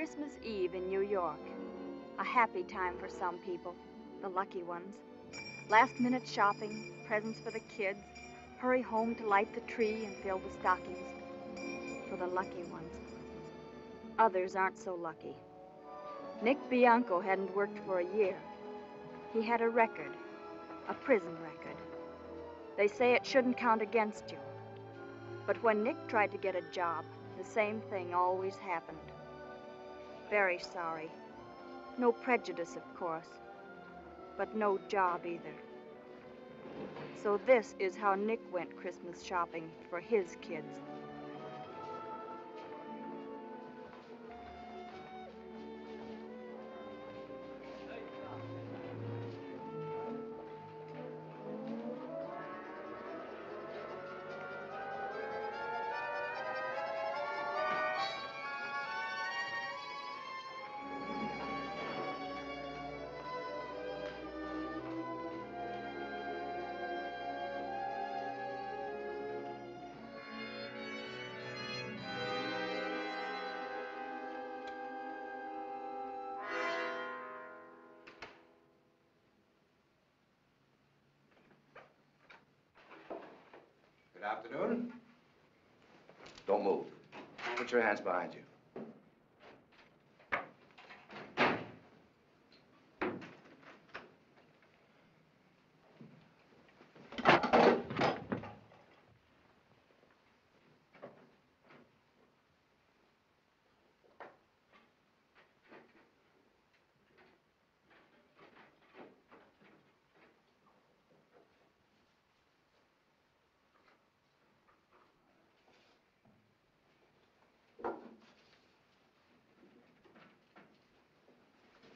Christmas Eve in New York. A happy time for some people, the lucky ones. Last-minute shopping, presents for the kids, hurry home to light the tree and fill the stockings. For the lucky ones. Others aren't so lucky. Nick Bianco hadn't worked for a year. He had a record, a prison record. They say it shouldn't count against you. But when Nick tried to get a job, the same thing always happened. Very sorry. No prejudice, of course, but no job either. So this is how Nick went Christmas shopping for his kids. Good afternoon. Don't move. Put your hands behind you.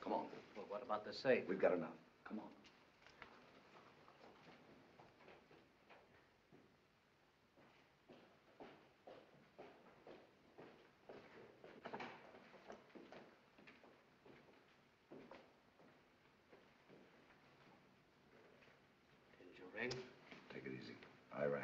Come on. Well, what about the safe? We've got enough. Come on. Did you ring? Take it easy. I rang.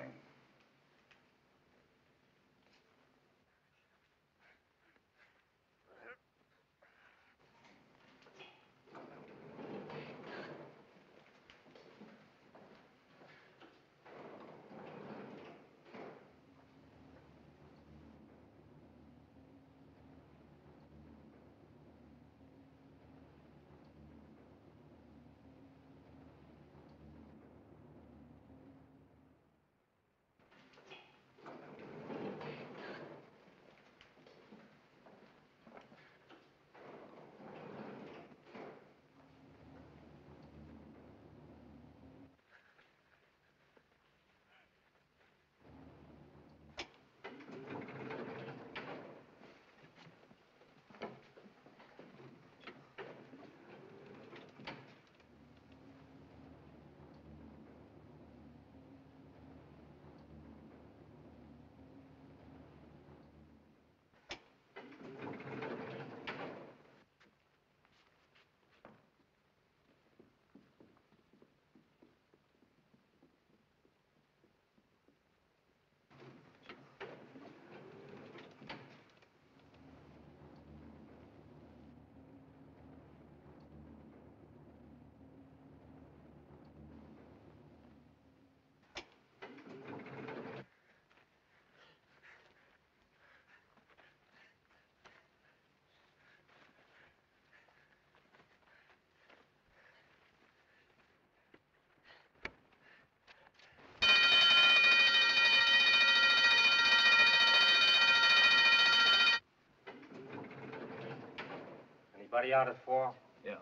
Anybody out at 4? Yeah.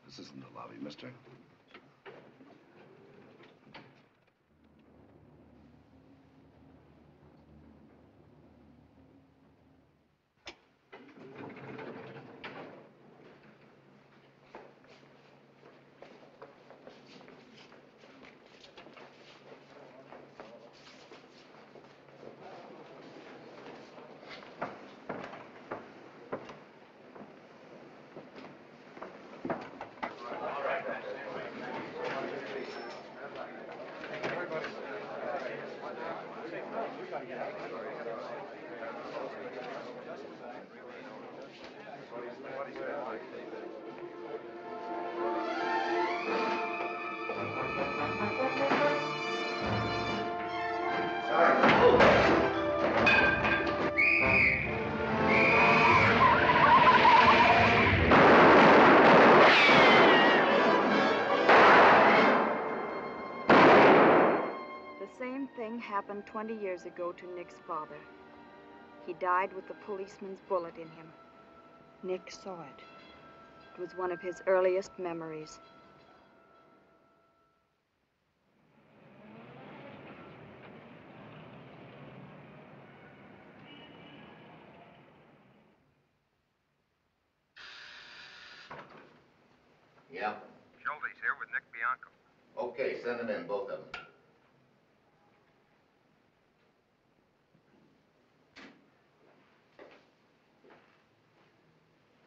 This isn't the lobby, mister. The same thing happened 20 years ago to Nick's father. He died with the policeman's bullet in him. Nick saw it. It was one of his earliest memories. Yeah. Schulte's here with Nick Bianco. Okay, send them in, both of them.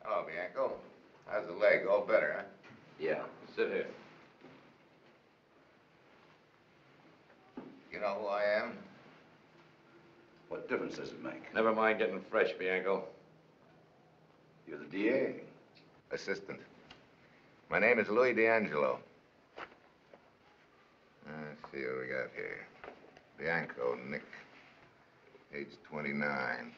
Hello, Bianco. How's the leg? All better, huh? Yeah, sit here. You know who I am? What difference does it make? Never mind getting fresh, Bianco. You're the DA. Assistant. My name is Louis D'Angelo. Let's see what we got here. Bianco, Nick. Age 29.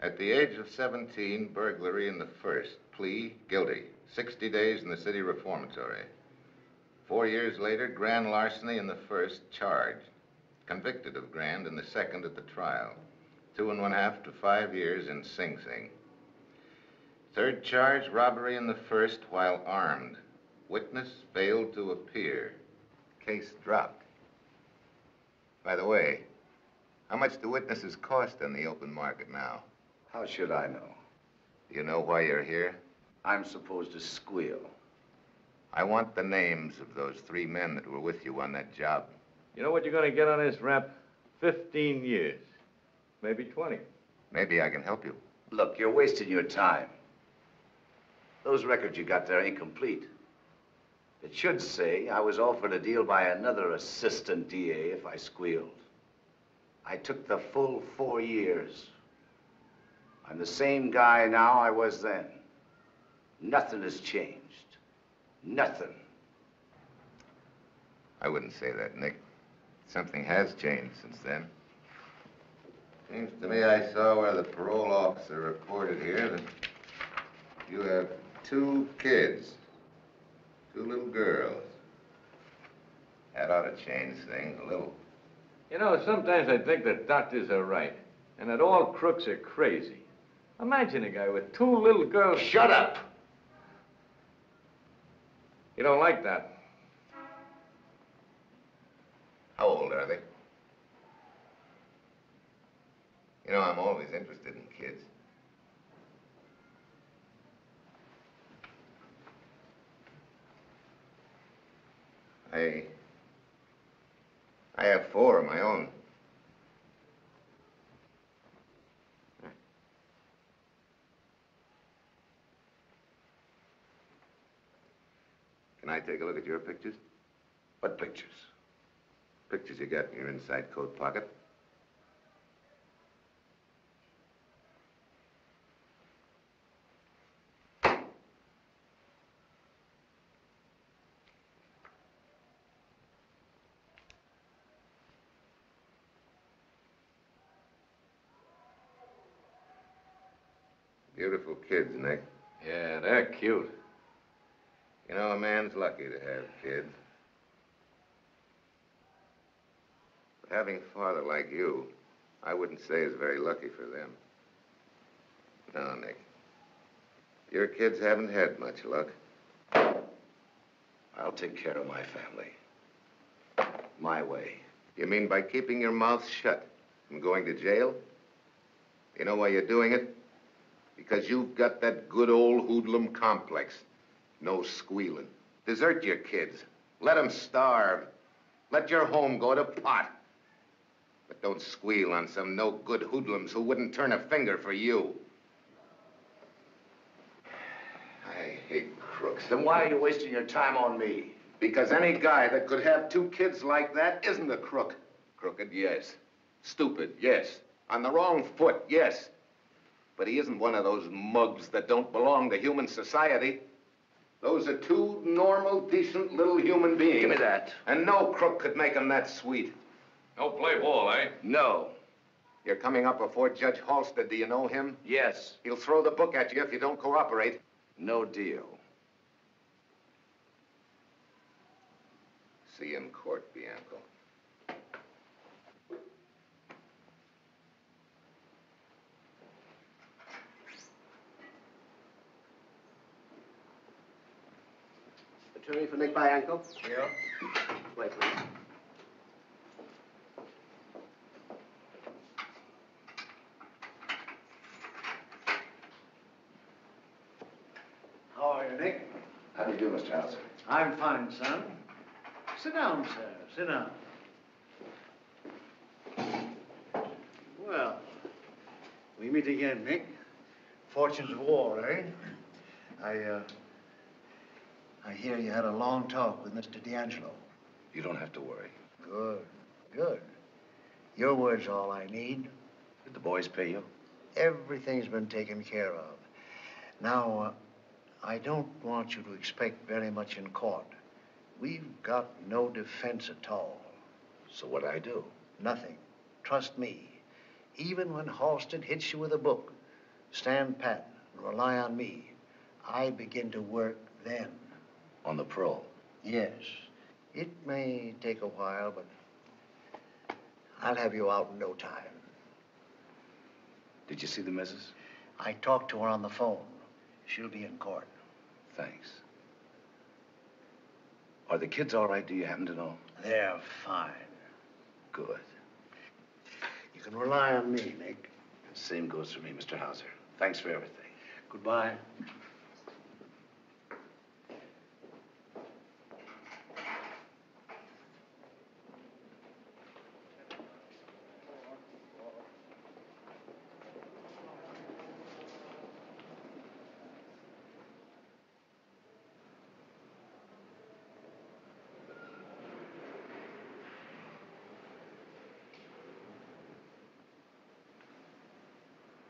At the age of 17, burglary in the first. Plea, guilty. 60 days in the city reformatory. 4 years later, grand larceny in the first, charged. Convicted of grand in the second at the trial. 2.5 to 5 years in Sing Sing. Third charge, robbery in the first while armed. Witness failed to appear. Case dropped. By the way, how much do witnesses cost on the open market now? How should I know? Do you know why you're here? I'm supposed to squeal. I want the names of those 3 men that were with you on that job. You know what you're going to get on this rap? 15 years. Maybe 20. Maybe I can help you. Look, you're wasting your time. Those records you got there ain't complete. It should say I was offered a deal by another assistant DA if I squealed. I took the full 4 years. I'm the same guy now I was then. Nothing has changed. Nothing. I wouldn't say that, Nick. Something has changed since then. Seems to me I saw where the parole officer reported here that you have 2 kids. 2 little girls. That ought to change things a little. You know, sometimes I think that doctors are right, and that all crooks are crazy. Imagine a guy with 2 little girls. Shut up! You don't like that. How old are they? You know, I'm always interested in kids. I have 4 of my own. Can I take a look at your pictures? What pictures? Pictures you got in your inside coat pocket. Beautiful kids, Nick. Yeah, they're cute. You know, a man's lucky to have kids. But having a father like you, I wouldn't say is very lucky for them. No, Nick. Your kids haven't had much luck. I'll take care of my family. My way. You mean by keeping your mouth shut and going to jail? You know why you're doing it? Because you've got that good old hoodlum complex. No squealing. Desert your kids. Let them starve. Let your home go to pot. But don't squeal on some no-good hoodlums who wouldn't turn a finger for you. I hate crooks. Then why are you wasting your time on me? Because any guy that could have 2 kids like that isn't a crook. Crooked, yes. Stupid, yes. On the wrong foot, yes. But he isn't one of those mugs that don't belong to human society. Those are two normal, decent little human beings. Give me that. And no crook could make him that sweet. No play ball, eh? No. You're coming up before Judge Halstead. Do you know him? Yes. He'll throw the book at you if you don't cooperate. No deal. See you in court, Bianco. Attorney for Nick Bianco? Yeah? Wait, please. How are you, Nick? How do you do, Mr. Hauser? I'm fine, son. Sit down, sir. Sit down. Well, we meet again, Nick. Fortunes of war, eh? I hear you had a long talk with Mr. D'Angelo. You don't have to worry. Good, good. Your word's all I need. Did the boys pay you? Everything's been taken care of. Now, I don't want you to expect very much in court. We've got no defense at all. So what'd I do? Nothing. Trust me. Even when Halstead hits you with a book, stand pat and rely on me. I begin to work then. On the pro? Yes. It may take a while, but I'll have you out in no time. Did you see the missus? I talked to her on the phone. She'll be in court. Thanks. Are the kids all right, do you happen to know? They're fine. Good. You can rely on me, Nick. Same goes for me, Mr. Hauser. Thanks for everything. Goodbye.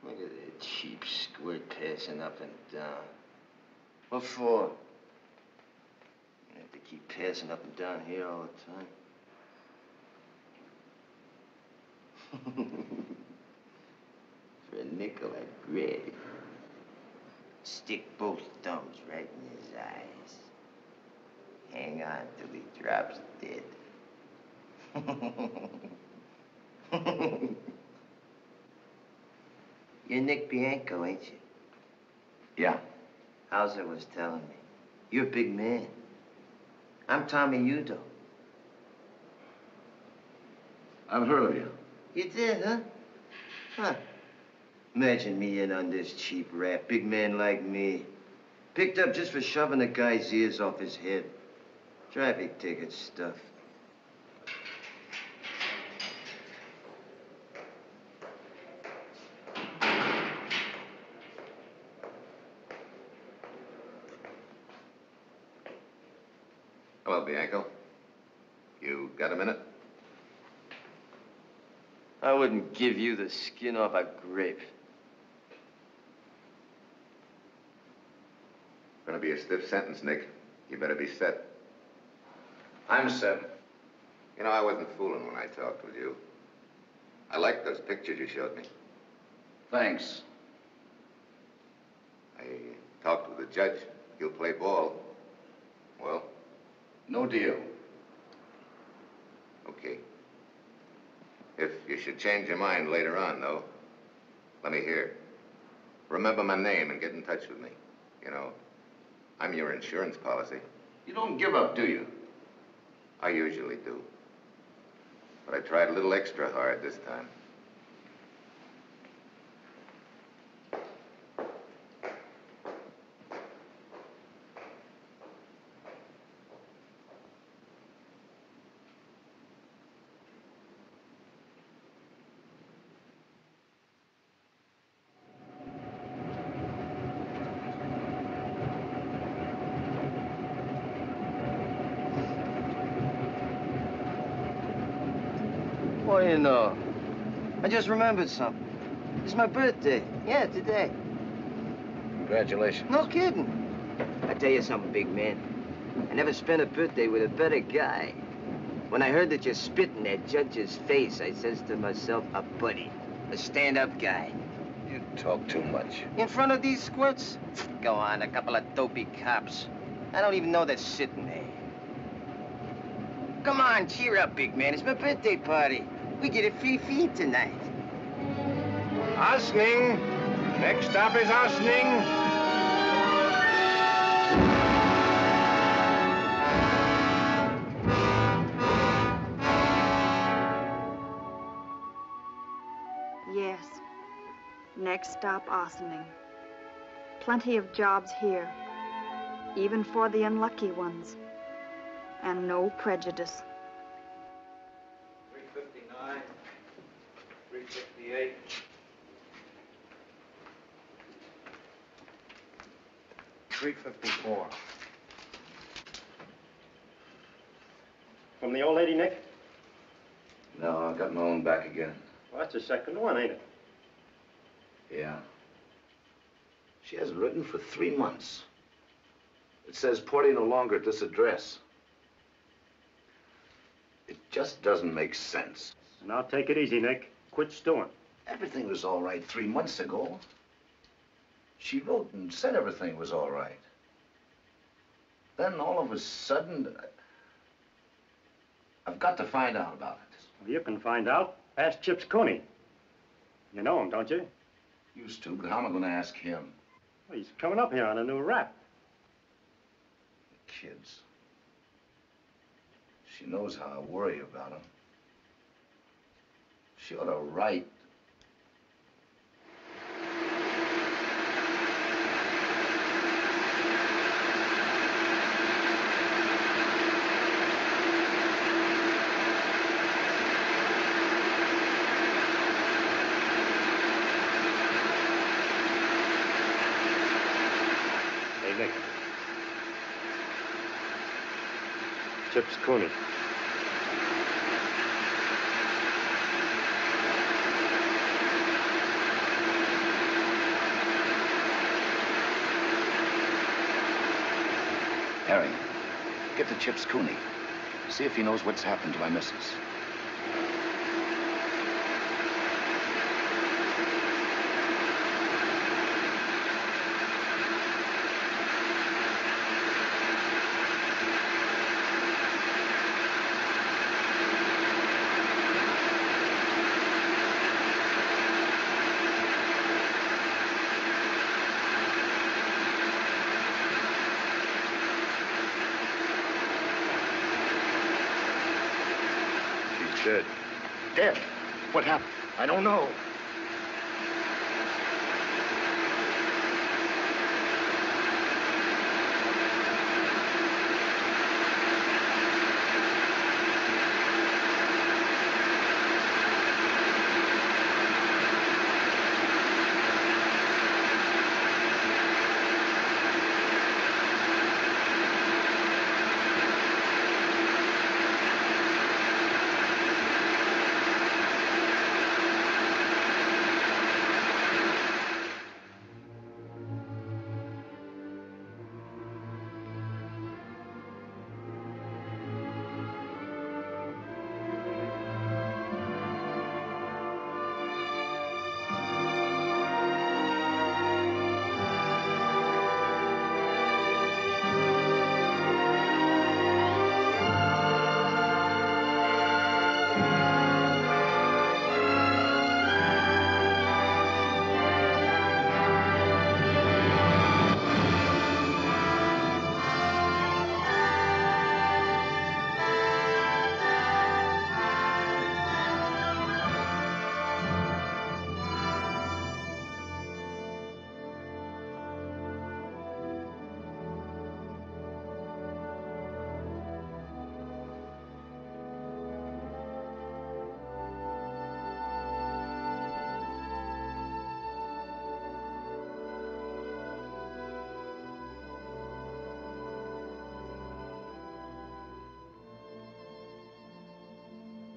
Look at that cheap squirt passing up and down. What for? You have to keep passing up and down here all the time. For a nickel, I'd grab it. Stick both thumbs right in his eyes. Hang on till he drops dead. You're Nick Bianco, ain't you? Yeah. Hauser was telling me. You're a big man. I'm Tommy Udo. I've heard of you. You did, huh? Huh. Imagine me in on this cheap rap. Big man like me. Picked up just for shoving a guy's ears off his head. Traffic ticket stuff. Hello, Bianco. You got a minute? I wouldn't give you the skin off a grape. Gonna be a stiff sentence, Nick. You better be set. I'm set. You know, I wasn't fooling when I talked with you. I liked those pictures you showed me. Thanks. I talked with the judge. He'll play ball. Well? No deal. Okay. If you should change your mind later on, though, let me hear. Remember my name and get in touch with me. You know, I'm your insurance policy. You don't give up, do you? I usually do. But I tried a little extra hard this time. What do you know? I just remembered something. It's my birthday. Yeah, today. Congratulations. No kidding. I tell you something, big man. I never spent a birthday with a better guy. When I heard that you spit in that judge's face, I says to myself, a buddy, a stand-up guy. You talk too much. In front of these squirts? Go on, a couple of dopey cops. I don't even know they're sitting there. Come on, cheer up, big man. It's my birthday party. We get a free feed tonight. Osning. Next stop is Osning. Yes. Next stop, Ossining. Plenty of jobs here, even for the unlucky ones. And no prejudice. 359, 358. $354. From the old lady, Nick? No, I got my own back again. Well, that's the second one, ain't it? Yeah. She hasn't written for 3 months. It says porting no longer at this address. It just doesn't make sense. Now take it easy, Nick. Quit stewing. Everything was all right 3 months ago. She wrote and said everything was all right. Then all of a sudden, I've got to find out about it. Well, you can find out. Ask Chips Cooney. You know him, don't you? Used to, but how am I going to ask him? Well, he's coming up here on a new rap. Kids. She knows how I worry about them. She ought to write. Hey, Nick. Chips Cooney. Harry, get to Chips Cooney. See if he knows what's happened to my missus. Dead. Dead? What happened? I don't know.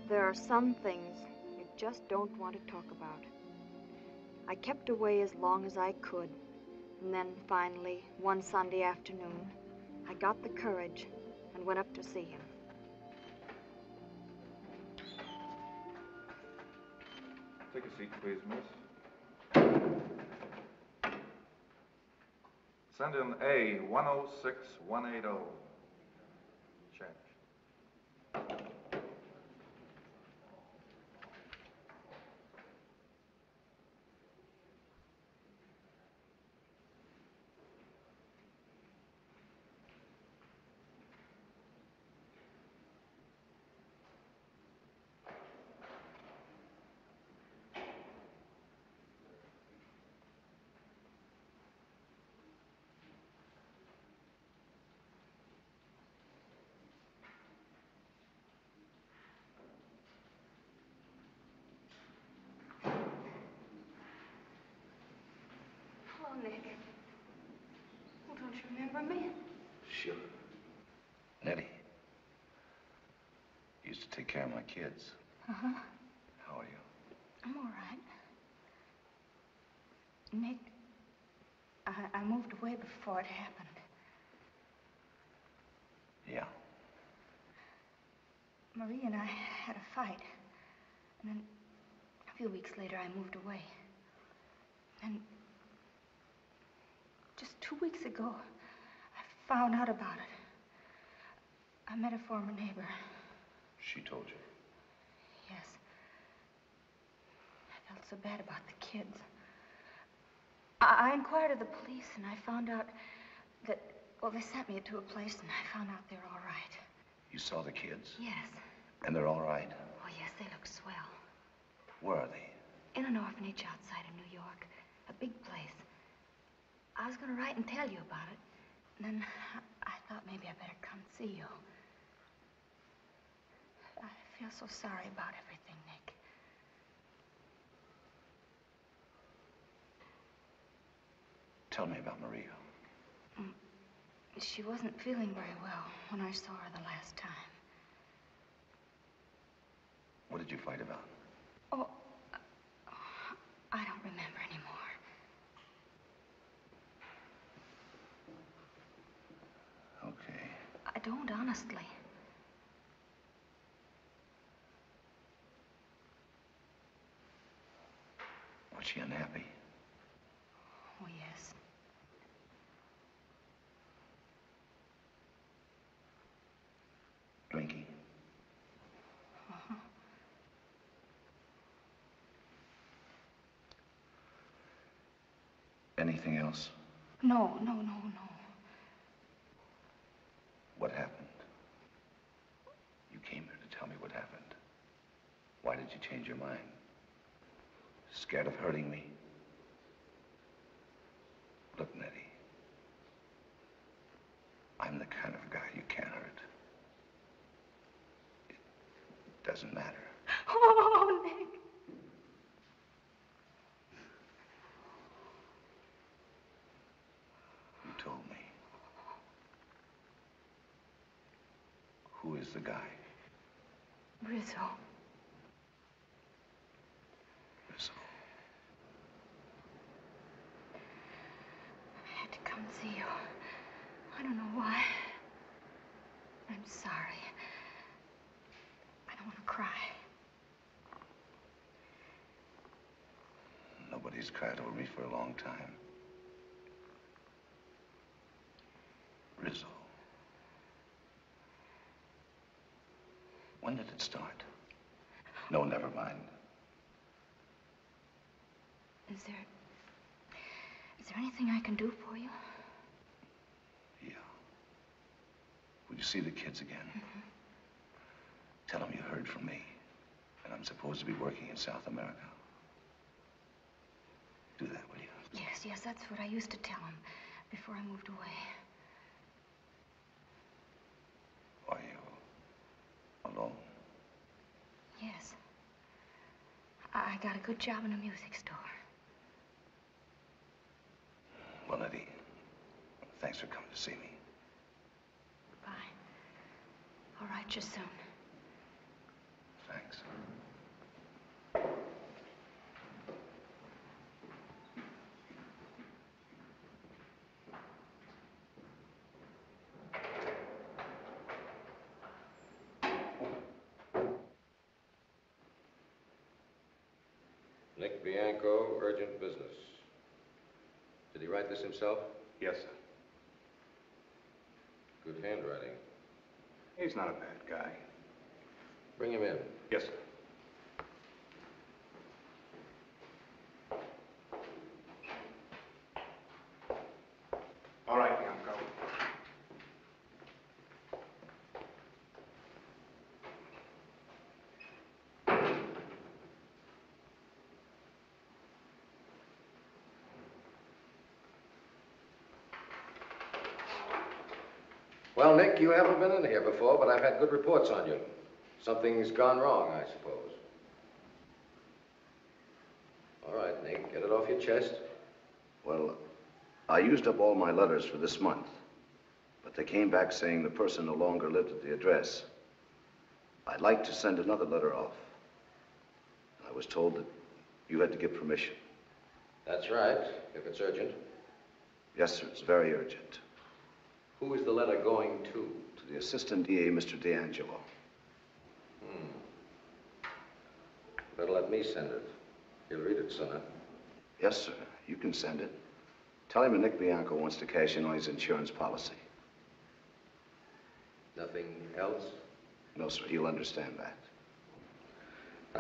There are some things you just don't want to talk about. I kept away as long as I could. And then finally, one Sunday afternoon, I got the courage and went up to see him. Take a seat, please, miss. Send in A 106180. Check. Hello, Nick. Oh, don't you remember me? Sure. Nettie. Used to take care of my kids. Uh-huh. How are you? I'm all right. Nick, I moved away before it happened. Yeah. Marie and I had a fight. And then a few weeks later, I moved away. And just 2 weeks ago, I found out about it. I met a former neighbor. She told you? Yes. I felt so bad about the kids. I inquired of the police, and I found out that, well, they sent me to a place, and I found out they're all right. You saw the kids? Yes. And they're all right? Oh, yes, they look swell. Where are they? In an orphanage outside of New York. A big place. I was going to write and tell you about it. And then I thought maybe I better come see you. I feel so sorry about everything, Nick. Tell me about Maria. She wasn't feeling very well when I saw her the last time. What did you fight about? Oh, I don't remember anymore. Okay. I don't, honestly. Was she unhappy? Oh, yes. Drinking? Uh-huh. Anything else? No. What happened? You came here to tell me what happened. Why did you change your mind? Scared of hurting me? Look, Nettie. I'm the kind of guy you can't hurt. It doesn't matter. Oh, Nick. You told me. Who is the guy? Rizzo. Rizzo. I had to come see you. I don't know why. I'm sorry. I don't want to cry. Nobody's cried over me for a long time. Rizzo. When did it start? No, never mind. Is there anything I can do for you? Yeah. Will you see the kids again? Mm-hmm. Tell them you heard from me, and I'm supposed to be working in South America. Do that, will you? Yes, that's what I used to tell him before I moved away. Are you alone? Yes. I got a good job in a music store. Well, Eddie, thanks for coming to see me. Bye. I'll write you soon. Thanks. Nick Bianco, urgent business. Did he write this himself? Yes, sir. Good handwriting. He's not a bad guy. Bring him in. Yes, sir. All right, Bianco. Well, Nick, you haven't been in here before, but I've had good reports on you. Something's gone wrong, I suppose. All right, Nick, get it off your chest. Well, I used up all my letters for this month, but they came back saying the person no longer lived at the address. I'd like to send another letter off. I was told that you had to give permission. That's right, if it's urgent. Yes, sir, it's very urgent. Who is the letter going to? To the Assistant DA, Mr. D'Angelo. Better let me send it. He'll read it sooner. Yes, sir, you can send it. Tell him that Nick Bianco wants to cash in on his insurance policy. Nothing else? No, sir, he'll understand that.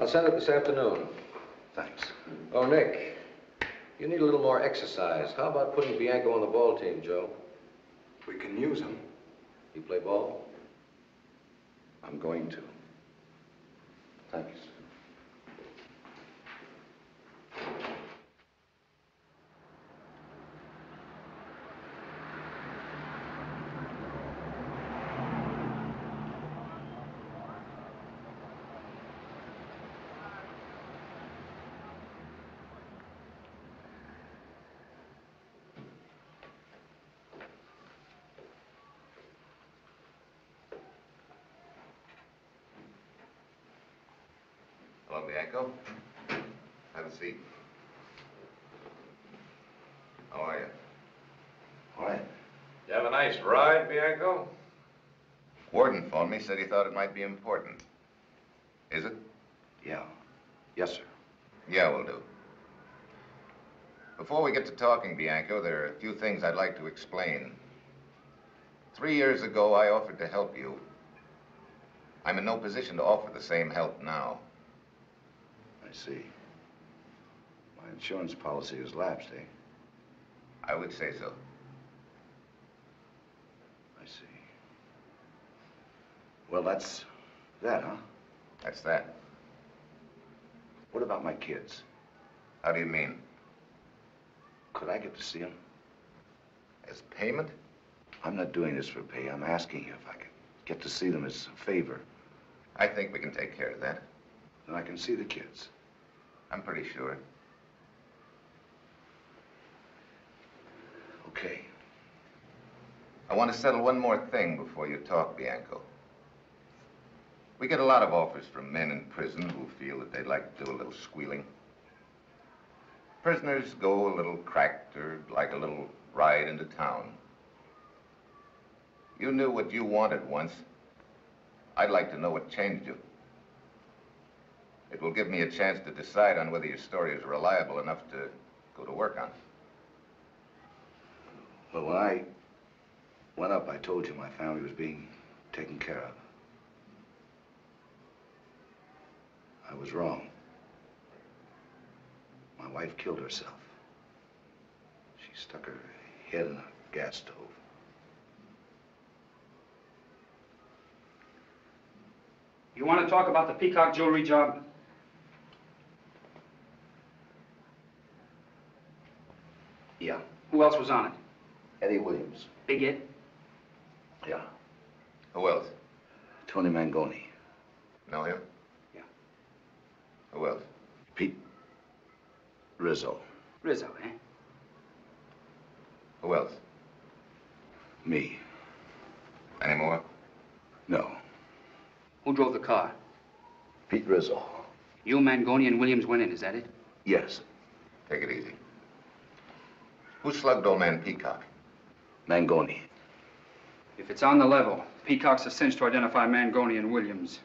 I'll send it this afternoon. Thanks. Oh, Nick, you need a little more exercise. How about putting Bianco on the ball team, Joe? We can use him. You play ball? I'm going to. Thanks. Hello, Bianco. Have a seat. How are you? All right. You have a nice ride, Bianco? Warden phoned me, said he thought it might be important. Is it? Yeah. Yes, sir. Yeah, will do. Before we get to talking, Bianco, there are a few things I'd like to explain. 3 years ago, I offered to help you. I'm in no position to offer the same help now. I see. My insurance policy has lapsed, eh? I would say so. I see. Well, that's that, huh? That's that. What about my kids? How do you mean? Could I get to see them? As payment? I'm not doing this for pay. I'm asking you if I could get to see them as a favor. I think we can take care of that. Then I can see the kids. I'm pretty sure. Okay. I want to settle one more thing before you talk, Bianco. We get a lot of offers from men in prison who feel that they'd like to do a little squealing. Prisoners go a little cracked or like a little ride into town. You knew what you wanted once. I'd like to know what changed you. It will give me a chance to decide on whether your story is reliable enough to go to work on. Well, when I went up, I told you my family was being taken care of. I was wrong. My wife killed herself. She stuck her head in a gas stove. You want to talk about the Peacock jewelry job? Yeah. Who else was on it? Eddie Williams. Big Ed? Yeah. Who else? Tony Mangoni. Know him? Yeah. Who else? Pete Rizzo. Rizzo, eh? Who else? Me. Any more? No. Who drove the car? Pete Rizzo. You, Mangoni, and Williams went in, is that it? Yes. Take it easy. Who slugged old man Peacock? Mangoni. If it's on the level, Peacock's a cinch to identify Mangoni and Williams.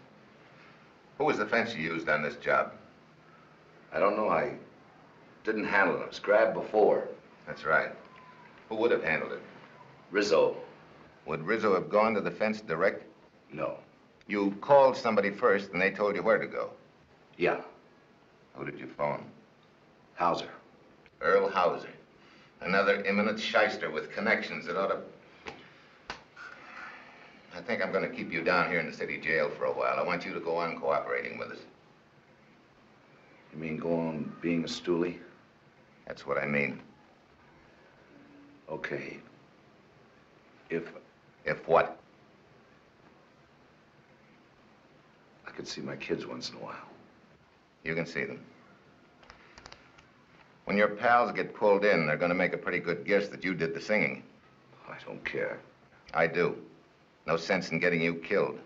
Who was the fence you used on this job? I don't know. I didn't handle it. It was grabbed before. That's right. Who would have handled it? Rizzo. Would Rizzo have gone to the fence direct? No. You called somebody first, and they told you where to go. Yeah. Who did you phone? Hauser. Earl Hauser. Another imminent shyster with connections that ought to... I think I'm going to keep you down here in the city jail for a while. I want you to go on cooperating with us. You mean go on being a stoolie? That's what I mean. Okay. If what? I could see my kids once in a while. You can see them. When your pals get pulled in, they're going to make a pretty good guess that you did the singing. I don't care. I do. No sense in getting you killed.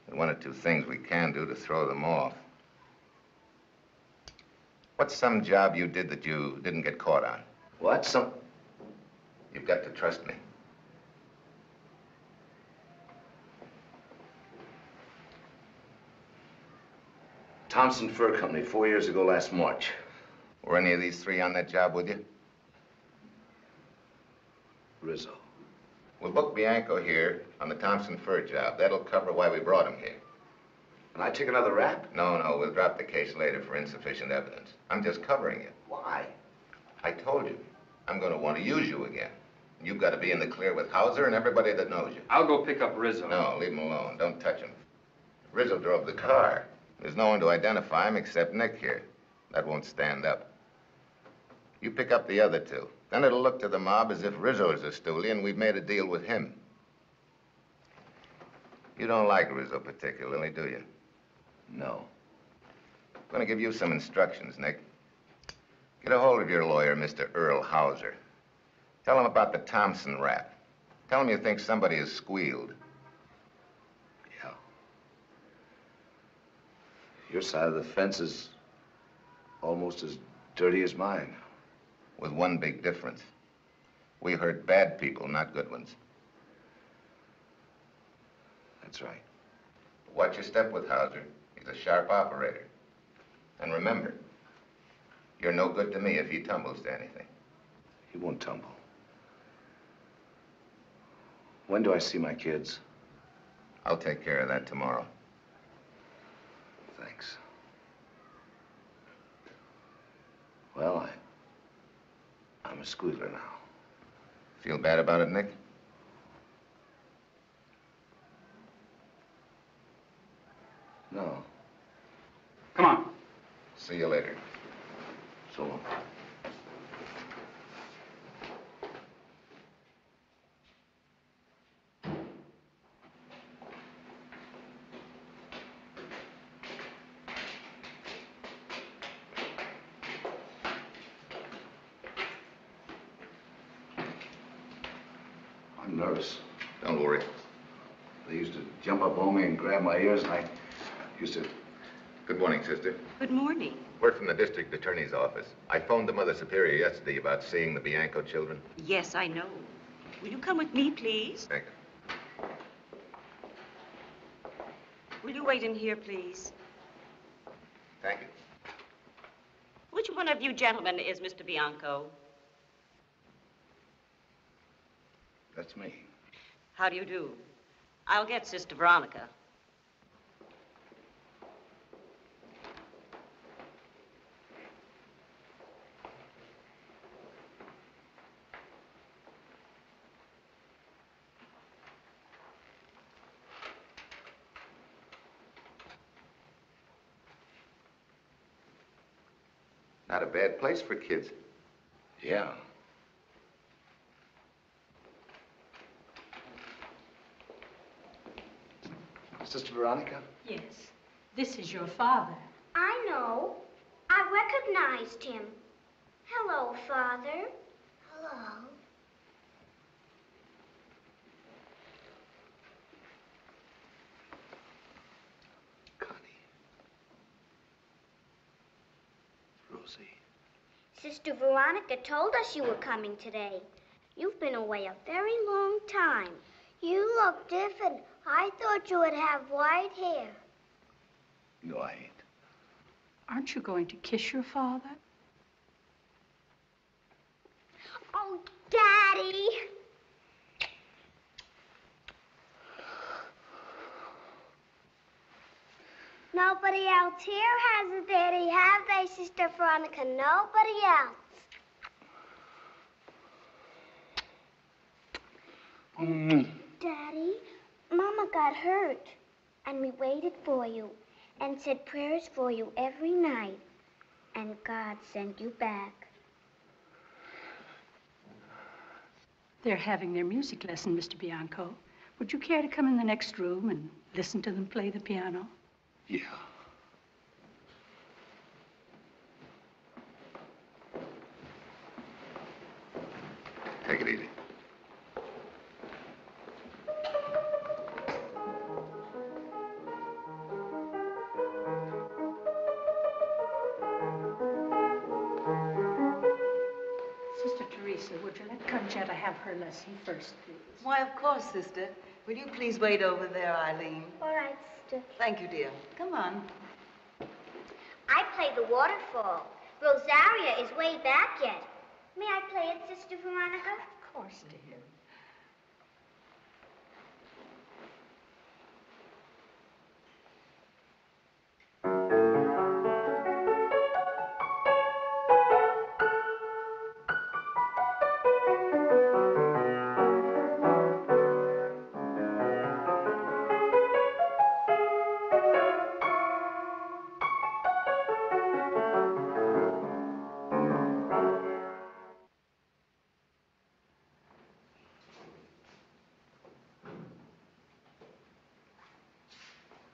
There's one or two things we can do to throw them off. What's some job you did that you didn't get caught on? What? You've got to trust me. Thompson Fur Company, 4 years ago last March. Were any of these three on that job with you? Rizzo. We'll book Bianco here on the Thompson Fur job. That'll cover why we brought him here. And I take another rap? No, we'll drop the case later for insufficient evidence. I'm just covering it. Why? I told you. I'm going to want to use you again. You've got to be in the clear with Hauser and everybody that knows you. I'll go pick up Rizzo. No, leave him alone. Don't touch him. Rizzo drove the car. There's no one to identify him except Nick here. That won't stand up. You pick up the other two. Then it'll look to the mob as if Rizzo's a stoolie and we've made a deal with him. You don't like Rizzo particularly, do you? No. I'm going to give you some instructions, Nick. Get a hold of your lawyer, Mr. Earl Hauser. Tell him about the Thompson rap. Tell him you think somebody has squealed. Yeah. Your side of the fence is almost as dirty as mine. With one big difference. We hurt bad people, not good ones. That's right. Watch your step with Hauser. He's a sharp operator. And remember, you're no good to me if he tumbles to anything. He won't tumble. When do I see my kids? I'll take care of that tomorrow. Thanks. Well, I'm a squealer now. Feel bad about it, Nick? No. Come on. See you later. So long. I'm nervous. Don't worry. They used to jump up on me and grab my ears, and I used to... Good morning, sister. Good morning. We're from the district attorney's office. I phoned the Mother Superior yesterday about seeing the Bianco children. Yes, I know. Will you come with me, please? Thank you. Will you wait in here, please? Thank you. Which one of you gentlemen is Mr. Bianco? That's me. How do you do? I'll get Sister Veronica. Not a bad place for kids. Yeah. Sister Veronica? Yes. This is your father. I know. I recognized him. Hello, Father. Hello. Rosie. Sister Veronica told us you were coming today. You've been away a very long time. You look different. I thought you would have white hair. No, I ain't. Aren't you going to kiss your father? Nobody else here has a daddy, have they, Sister Veronica? Nobody else. Daddy, Mama got hurt, and we waited for you and said prayers for you every night, and God sent you back. They're having their music lesson, Mr. Bianco. Would you care to come in the next room and listen to them play the piano? Yeah. Take it easy. Sister Teresa, would you let Conchetta have her lesson first, please? Why, of course, sister. Will you please wait over there, Eileen? All right, Sister. Thank you, dear. Come on. I play the waterfall. Rosaria is way back yet. May I play it, Sister Veronica? Of course, dear.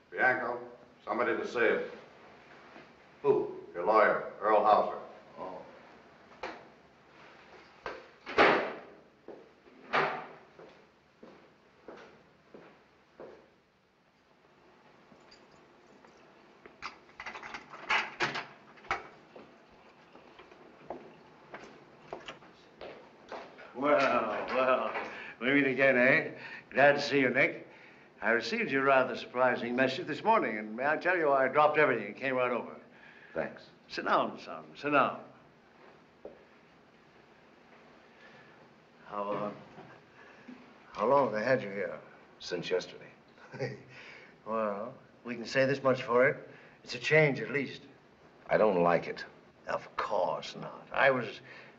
Bianco, somebody to see it. Who? Your lawyer, Earl Hauser. Oh. Well, we meet again, eh? Glad to see you, Nick. I received your rather surprising message this morning, and may I tell you, I dropped everything and came right over. Thanks. Sit down, son. Sit down. How long have they had you here? Since yesterday. Well, we can say this much for it. It's a change, at least. I don't like it. Of course not. I was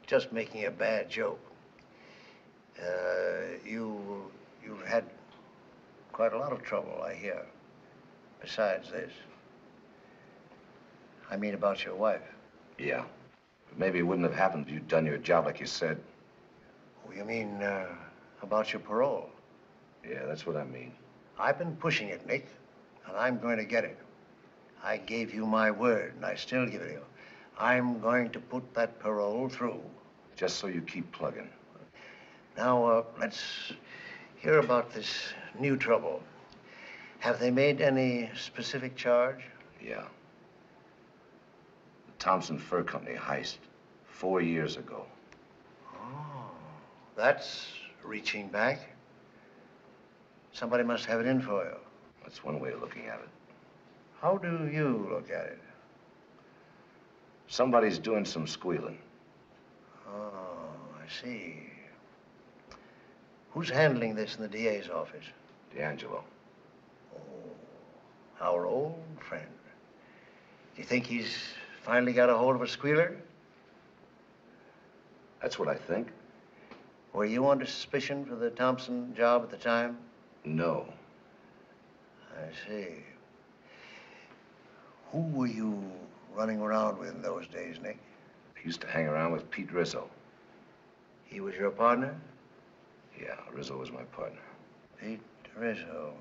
just making a bad joke. You've had quite a lot of trouble, I hear, besides this. I mean about your wife. Yeah. But maybe it wouldn't have happened if you'd done your job like you said. Oh, you mean about your parole? Yeah, that's what I mean. I've been pushing it, Nick, and I'm going to get it. I gave you my word, and I still give it you. I'm going to put that parole through. Just so you keep plugging. Now, let's hear about this new trouble. Have they made any specific charge? Yeah. The Thompson Fur Company heist 4 years ago. Oh, that's reaching back. Somebody must have it in for you. That's one way of looking at it. How do you look at it? Somebody's doing some squealing. Oh, I see. Who's handling this in the DA's office? D'Angelo. Oh, our old friend. Do you think he's finally got a hold of a squealer? That's what I think. Were you under suspicion for the Thompson job at the time? No. I see. Who were you running around with in those days, Nick? I used to hang around with Pete Rizzo. He was your partner? Yeah, Rizzo was my partner. Pete Rizzo.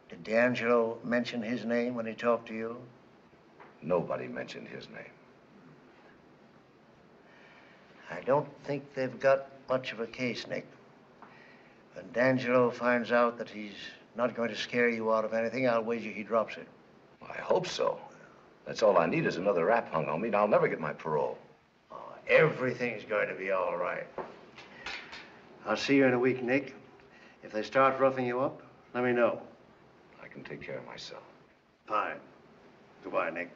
Did D'Angelo mention his name when he talked to you? Nobody mentioned his name. I don't think they've got much of a case, Nick. When D'Angelo finds out that he's not going to scare you out of anything, I'll wager he drops it. I hope so. That's all I need is another rap hung on me, and I'll never get my parole. Oh, everything's going to be all right. I'll see you in a week, Nick. If they start roughing you up, let me know. I can take care of myself. Fine. Goodbye, Nick.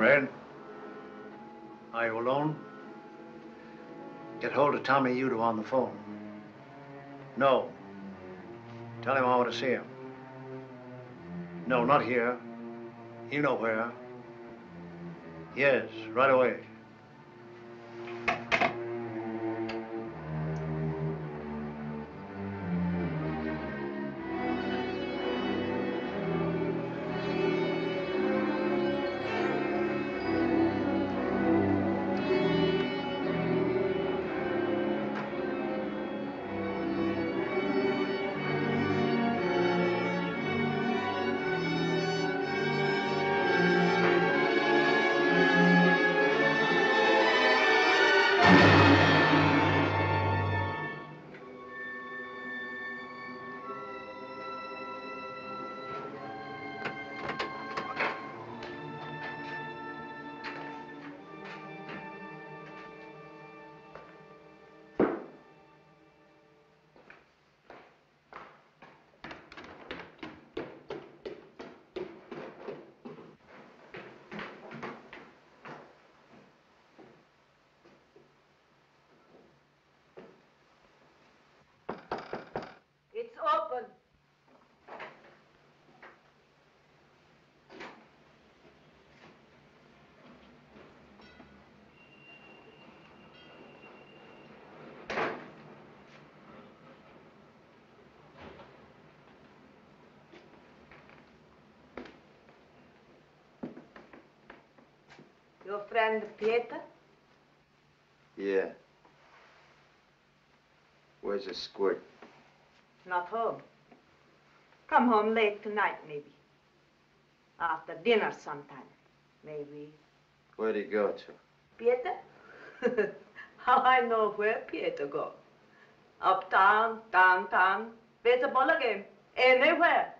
Fred? Are you alone? Get hold of Tommy Udo on the phone. No. Tell him I want to see him. No, not here. You know where. Yes, right away. It's open. Your friend Peter? Yeah. Where's the squirt? Not home. Come home late tonight, maybe. After dinner sometime, maybe. Where'd he go to? Peter? How I know where Peter go? Uptown, downtown, baseball game, anywhere.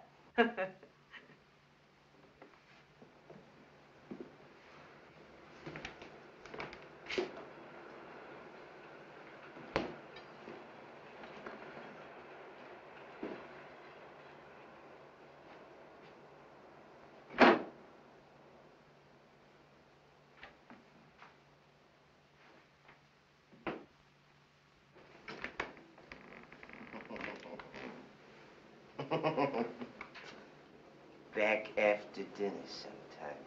Back after dinner sometime.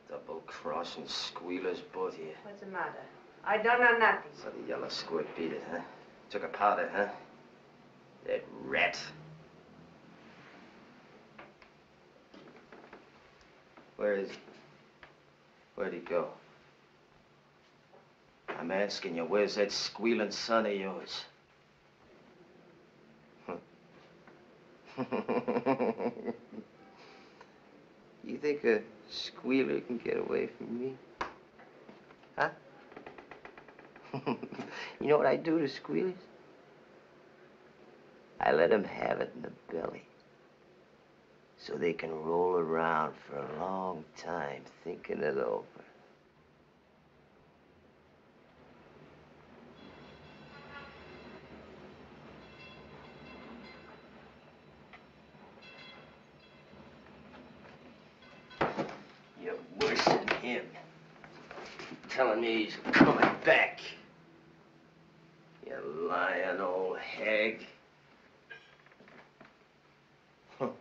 Double-crossing squealers, both of you. What's the matter? I don't know nothing. So the yellow squirt beat it, huh? Took a powder, huh? That rat. Where is he? Where'd he go? I'm asking you, where's that squealing son of yours? You think a squealer can get away from me? Huh? You know what I do to squealers? I let them have it in the belly so they can roll around for a long time thinking it over. You're worse than him. Telling me he's coming back. You lying old hag. No,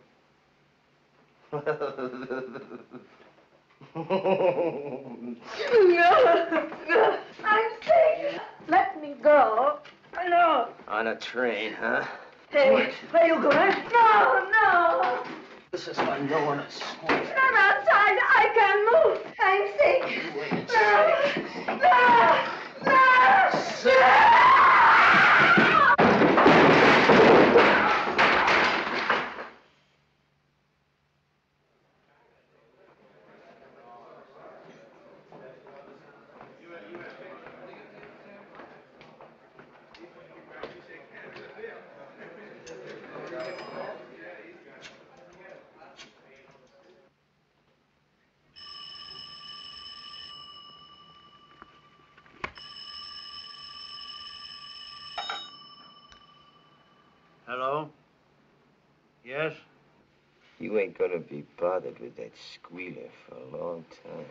I'm sick. Let me go. No. On a train, huh? Hey, where you going? No. This is why no one is square. I'm outside. I can't move. I'm sick. No. Hello? Yes? You ain't ain't gonna be bothered with that squealer for a long time.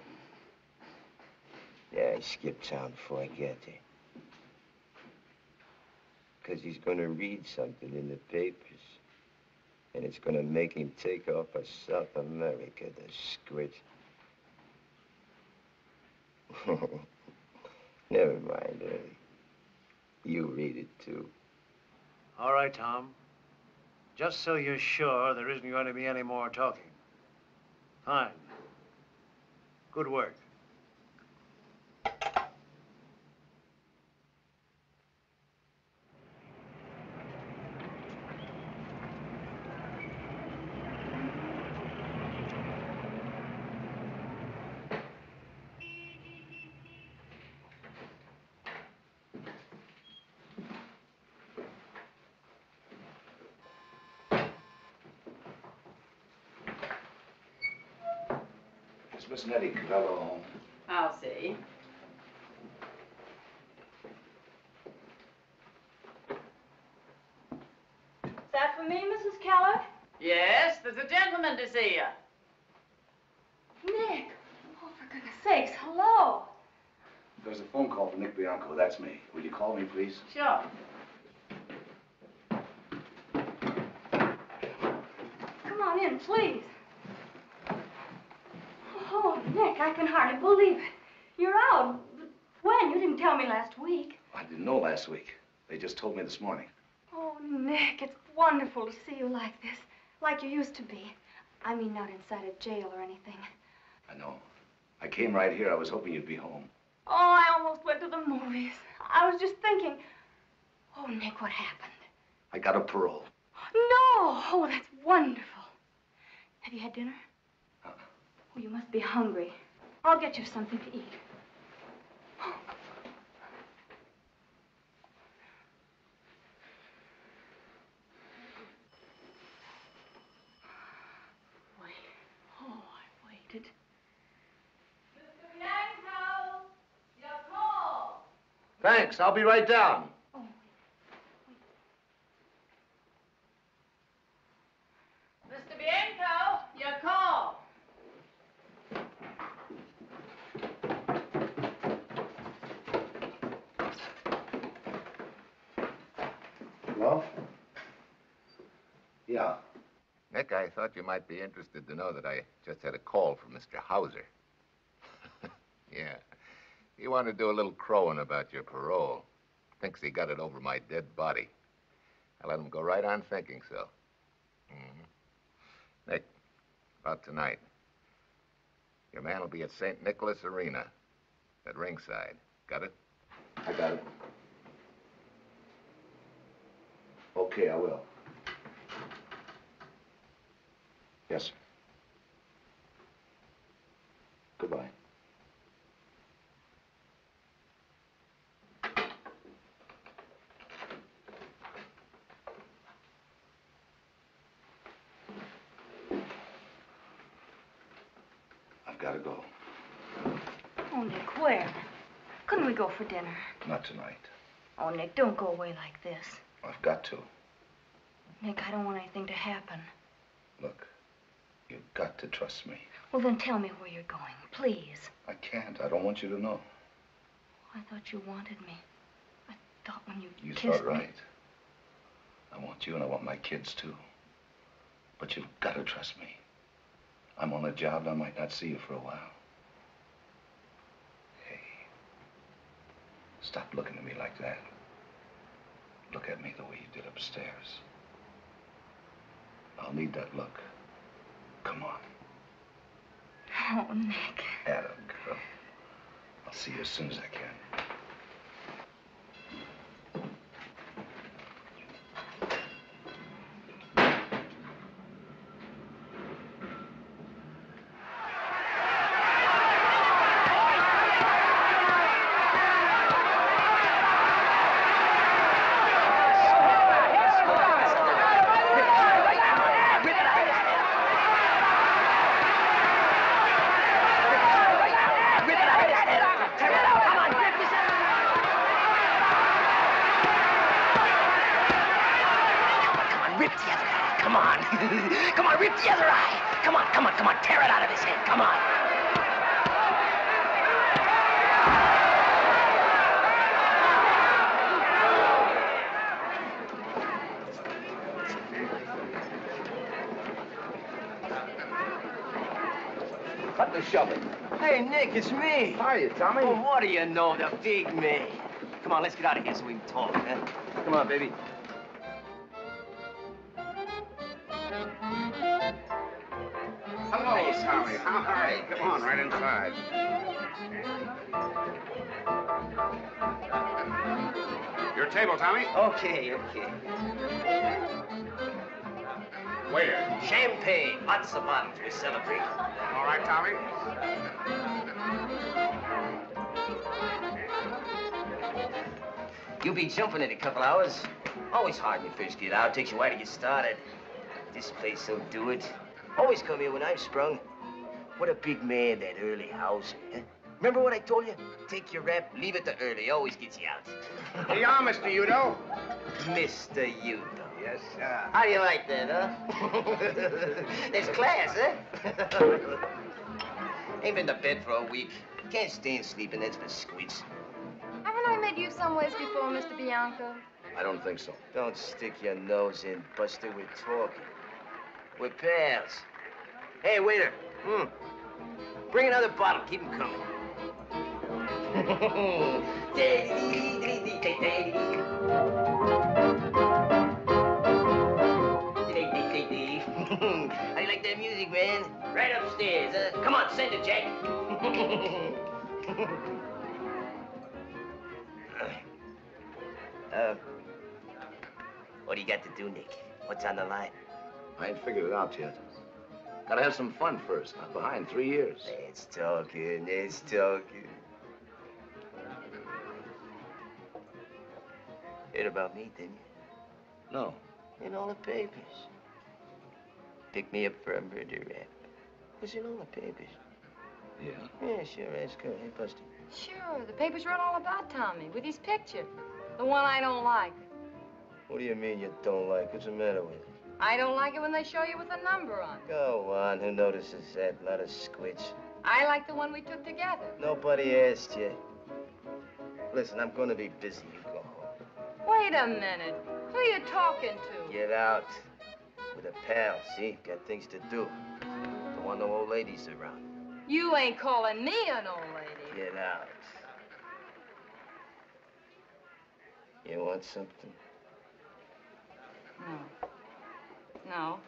Yeah, I skipped town before I get there. 'Cause he's gonna read something in the papers. And it's gonna make him take off for South America, the squid. Never mind, Early. You read it, too. All right, Tom. Just so you're sure there isn't going to be any more talking. Fine. Good work. Is Miss Nettie Cabello home? I'll see. Is that for me, Mrs. Keller? Yes, there's a gentleman to see you. Nick! Oh, for goodness sakes, hello! There's a phone call from Nick Bianco. That's me. Will you call me, please? Sure. Come on in, please. Oh, Nick, I can hardly believe it. You're out. But when? You didn't tell me last week. I didn't know last week. They just told me this morning. Oh, Nick, it's wonderful to see you like this. Like you used to be. I mean, not inside a jail or anything. I know. I came right here. I was hoping you'd be home. Oh, I almost went to the movies. I was just thinking. Oh, Nick, what happened? I got a parole. No! Oh, that's wonderful. Have you had dinner? Oh, you must be hungry. I'll get you something to eat. Wait. Oh, I waited. Mr. Bianco, your call. Thanks. I'll be right down. Mr. Bianco, your call. Hello? Yeah. Nick, I thought you might be interested to know that I just had a call from Mr. Hauser. Yeah. He wanted to do a little crowing about your parole. Thinks he got it over my dead body. I let him go right on thinking so. Nick, about tonight. Your man will be at St. Nicholas Arena at ringside. Got it? I got it. Okay, I will. Yes, sir. Goodbye. I've got to go. Oh, Nick, where? Couldn't we go for dinner? Not tonight. Oh, Nick, don't go away like this. I've got to. Nick, I don't want anything to happen. Look, you've got to trust me. Well, then tell me where you're going, please. I can't. I don't want you to know. I thought you wanted me. I thought when you You kissed thought me... right. I want you and I want my kids, too. But you've got to trust me. I'm on a job and I might not see you for a while. Hey, stop looking at me like that. Look at me the way you did upstairs. I'll need that look. Come on. Oh, Nick. Atta girl. I'll see you as soon as I can. Come on, rip the other eye. Come on, come on, come on. Tear it out of his head. Come on. Cut the shoving. Hey, Nick, it's me. Hiya, Tommy. Oh, what do you know, the big me? Come on, let's get out of here so we can talk, huh? Come on, baby. Hello, Tommy. Hi. Come on, right inside. Your table, Tommy. Okay. Waiter. Champagne. Lots of bottles. We're celebrating. All right, Tommy. You'll be jumping in a couple hours. Always hard when you first get out. Takes you a while to get started. This place will do it. Always come here when I'm sprung. What a big man, that early house. Huh? Remember what I told you? Take your rep, leave it to early. Always gets you out. Here you are, Mr. Udo. Mr. Udo. Yes, sir. How do you like that, huh? There's class, huh? Ain't been to bed for a week. Can't stand sleeping, that's for squeaks. Haven't I met you someplace before, Mr. Bianco? I don't think so. Don't stick your nose in, Buster. We're talking. We're pals. Hey, waiter. Bring another bottle. Keep 'em coming. How do you like that music, man? Right upstairs, huh? Come on, send it, Jack. What do you got to do, Nick? What's on the line? I ain't figured it out yet. Gotta have some fun first. I'm behind 3 years. Let's talking. Heard about me, didn't you? No. In all the papers. Picked me up for a murder rap. Was in all the papers. Yeah? Yeah, sure, that's good. Hey, Buster. Sure, the papers wrote all about Tommy with his picture. The one I don't like. What do you mean you don't like? What's the matter with it? I don't like it when they show you with a number on it. Go on. Who notices that? A lot of squits. I like the one we took together. Nobody asked you. Listen, I'm going to be busy. You go home. Wait a minute. Who are you talking to? Get out. With a pal, see? Got things to do. Don't want no old ladies around. You ain't calling me an old lady. Get out. You want something? No.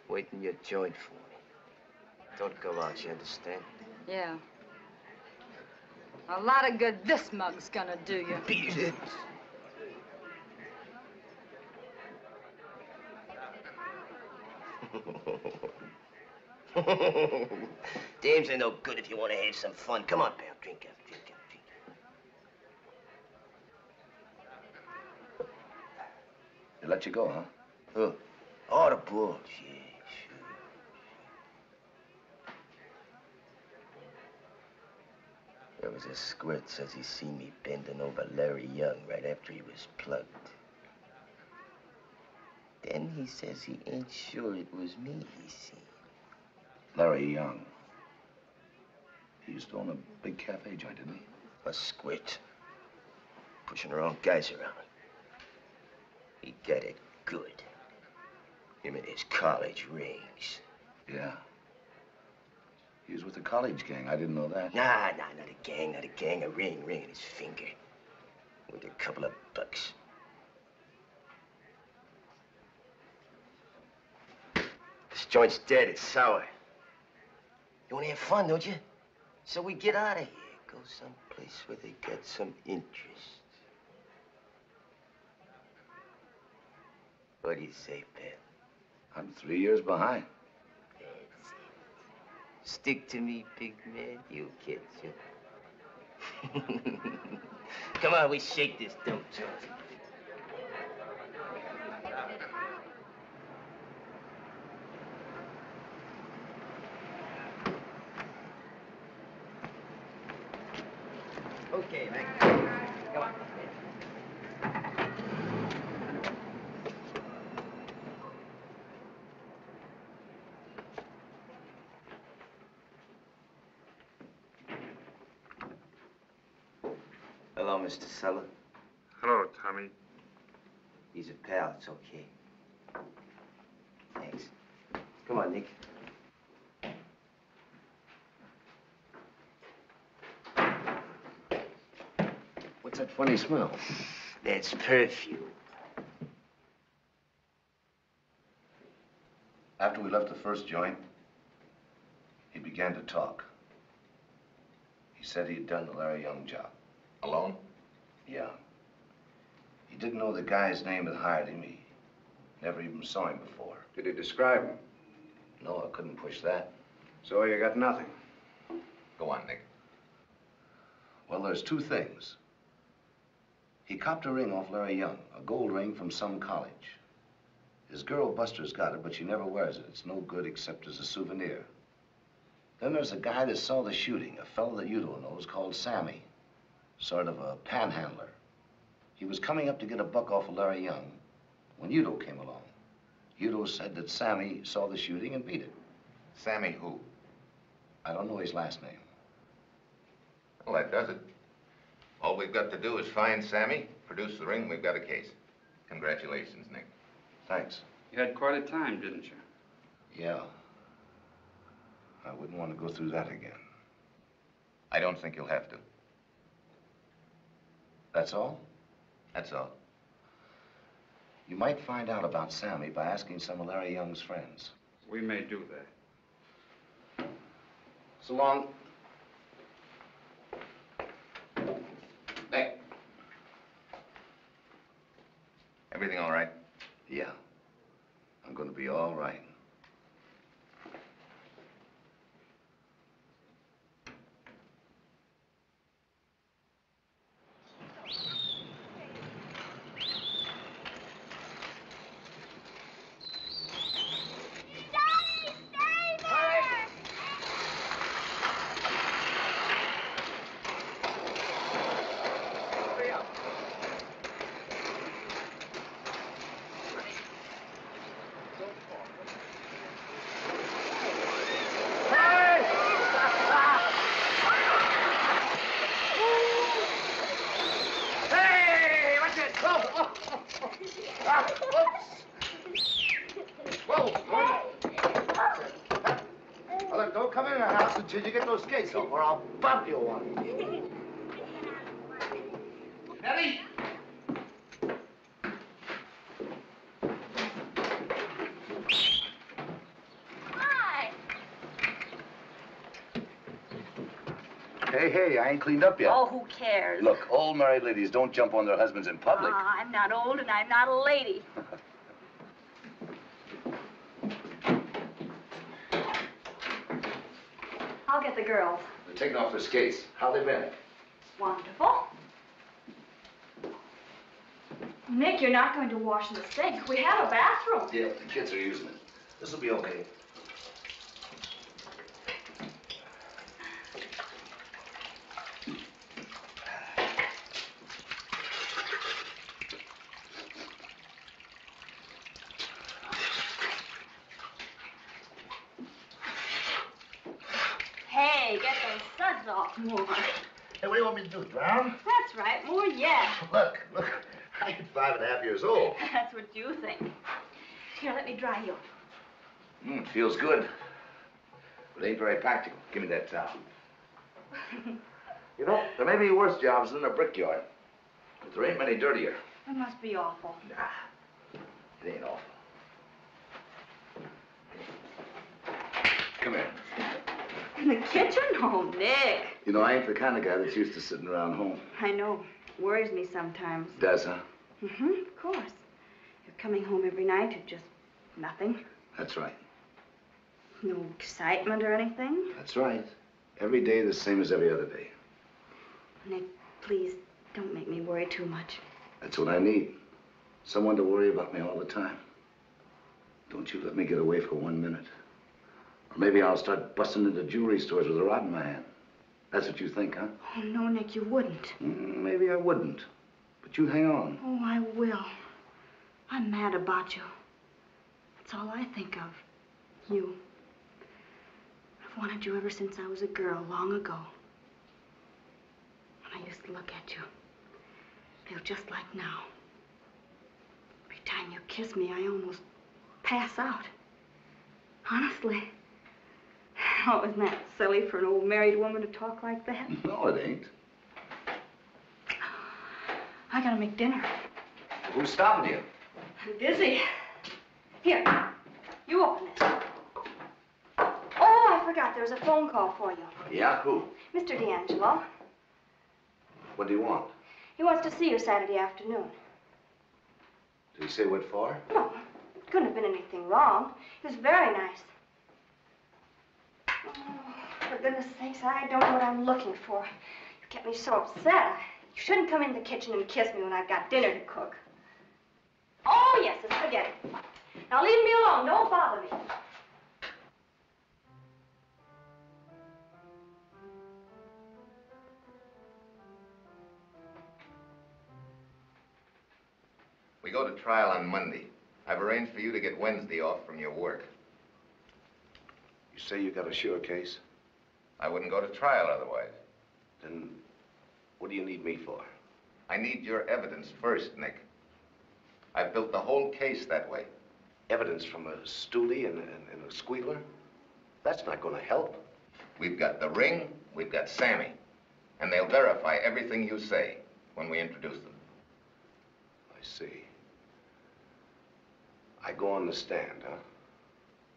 Wait in your joint for me. Don't go out, you understand? Yeah. A lot of good this mug's gonna do you. Beat it. Dames ain't no good if you want to have some fun. Come on, pal. Drink up. They let you go, huh? Who? Oh, the bulls. Yeah, sure. There was a squirt says he seen me bending over Larry Young right after he was plugged. Then he says he ain't sure it was me he seen. Larry Young. He used to own a big cafe joint, didn't he? A squint. Pushing her own guys around. He got it good. Him and his college rings. Yeah. He was with the college gang. I didn't know that. Nah, not a gang, not a gang. A ring in his finger. With a couple of bucks. This joint's dead. It's sour. You want to have fun, don't you? So we get out of here. Go someplace where they got some interest. What do you say, pal? I'm 3 years behind. That's it. Stick to me, big man. You kids, you. Come on, we shake this dope joint. Okay, man. Come on. Hello, Mr. Suller. Hello, Tommy. He's a pal. It's okay. Thanks. Come on, Nick. What's that funny smell? That's perfume. After we left the first joint, he began to talk. He said he'd done the Larry Young job. Alone? Yeah. He didn't know the guy's name that hired him. He never even saw him before. Did he describe him? No, I couldn't push that. So you got nothing? Go on, Nick. Well, there's two things. He copped a ring off Larry Young, a gold ring from some college. His girl Buster's got it, but she never wears it. It's no good except as a souvenir. Then there's a guy that saw the shooting, a fellow that Udo knows called Sammy. Sort of a panhandler. He was coming up to get a buck off of Larry Young when Udo came along. Udo said that Sammy saw the shooting and beat it. Sammy who? I don't know his last name. Well, that does it. All we've got to do is find Sammy, produce the ring, we've got a case. Congratulations, Nick. Thanks. You had quite a time, didn't you? Yeah. I wouldn't want to go through that again. I don't think you'll have to. That's all? That's all. You might find out about Sammy by asking some of Larry Young's friends. We may do that. So long. Nick. Everything all right? Yeah. I'm going to be all right. Don't come in the house until you get those skates off, or I'll bump you one. Nellie! Hi. Hey, I ain't cleaned up yet. Oh, who cares? Look, old married ladies don't jump on their husbands in public. I'm not old and I'm not a lady. I'll get the girls. They're taking off their skates. How they been? Wonderful. Nick, you're not going to wash in the sink. We have a bathroom. Yeah, the kids are using it. This'll be okay. Hey, get those suds off more. Hey, what do you want me to do, drown? That's right, more yet. Look, I ain't 5.5 years old. That's what you think. Here, let me dry you. Feels good. But ain't very practical. Give me that towel. You know, there may be worse jobs than a brickyard, but there ain't many dirtier. It must be awful. Nah, it ain't awful. Come here. In the kitchen? Oh, Nick. You know, I ain't the kind of guy that's used to sitting around home. I know. Worries me sometimes. Does, huh? Mm-hmm, of course. You're coming home every night to just nothing. That's right. No excitement or anything. That's right. Every day the same as every other day. Nick, please, don't make me worry too much. That's what I need. Someone to worry about me all the time. Don't you let me get away for 1 minute. Or maybe I'll start busting into jewelry stores with a rod in my hand. That's what you think, huh? Oh, no, Nick, you wouldn't. Maybe I wouldn't. But you hang on. Oh, I will. I'm mad about you. That's all I think of. You. I've wanted you ever since I was a girl, long ago. When I used to look at you. feel just like now. Every time you kiss me, I almost pass out. Honestly. Oh, isn't that silly for an old married woman to talk like that? No, it ain't. I gotta make dinner. Who's stopping you? I'm busy. Here, you open it. Oh, I forgot. There was a phone call for you. Yeah, who? Mr. D'Angelo. What do you want? He wants to see you Saturday afternoon. Did he say what for? No, it couldn't have been anything wrong. He was very nice. Oh, for goodness sakes, I don't know what I'm looking for. You kept me so upset. You shouldn't come in the kitchen and kiss me when I've got dinner to cook. Oh, yes, it's spaghetti. Now leave me alone. Don't bother me. We go to trial on Monday. I've arranged for you to get Wednesday off from your work. You say you got a sure case? I wouldn't go to trial otherwise. Then what do you need me for? I need your evidence first, Nick. I've built the whole case that way. Evidence from a stoolie and a squealer? That's not going to help. We've got the ring, we've got Sammy. And they'll verify everything you say when we introduce them. I see. I go on the stand, huh?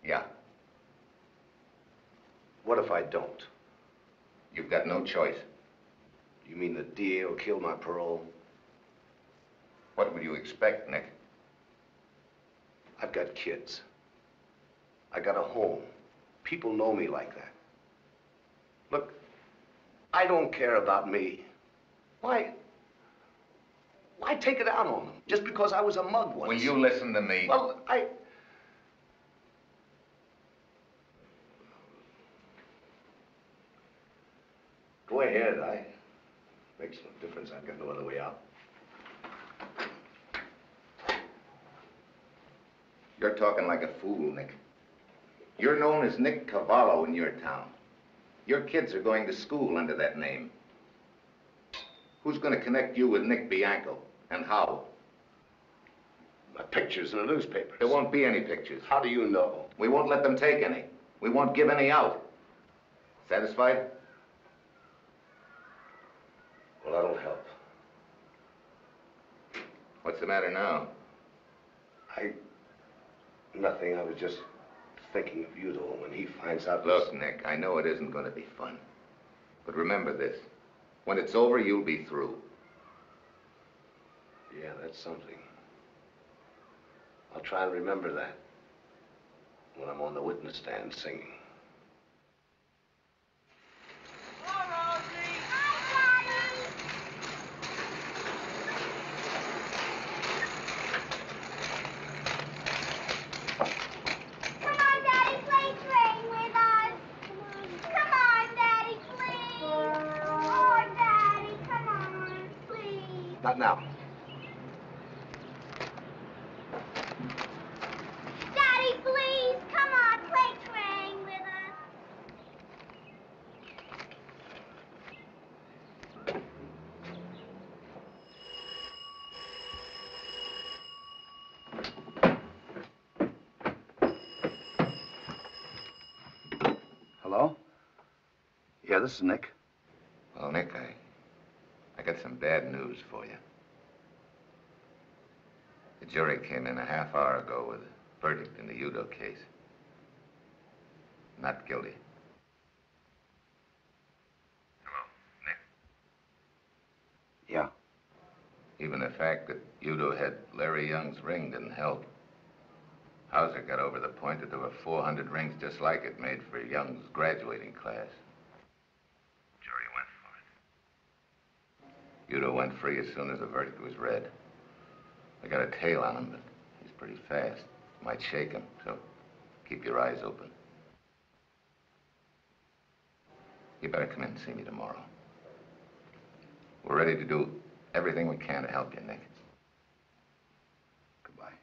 Yeah. What if I don't? You've got no choice. You mean the DA will kill my parole? What would you expect, Nick? I've got kids. I got a home. People know me like that. Look, I don't care about me. Why take it out on them? Just because I was a mug once? Will you listen to me? Well, Go ahead. Makes no difference. I've got no other way out. You're talking like a fool, Nick. You're known as Nick Cavallo in your town. Your kids are going to school under that name. Who's going to connect you with Nick Bianco, and how? My pictures in the newspapers. There won't be any pictures. How do you know? We won't let them take any. We won't give any out. Satisfied? Well, that'll help. What's the matter now? Nothing. I was just thinking of Udo when he finds out. Look, Nick, I know it isn't going to be fun. But remember this. When it's over, you'll be through. Yeah, that's something. I'll try and remember that when I'm on the witness stand singing. Not now. Daddy, please, come on, play train with us. Hello? Yeah, this is Nick. Well, Nick, I got some bad news for you. The jury came in a half hour ago with a verdict in the Udo case. Not guilty. Hello, Nick? Yeah. Even the fact that Udo had Larry Young's ring didn't help. Hauser got over the point that there were 400 rings just like it made for Young's graduating class. Jury went for it. Udo went free as soon as the verdict was read. They got a tail on him, but he's pretty fast. Might shake him, so keep your eyes open. You better come in and see me tomorrow. We're ready to do everything we can to help you, Nick. Goodbye.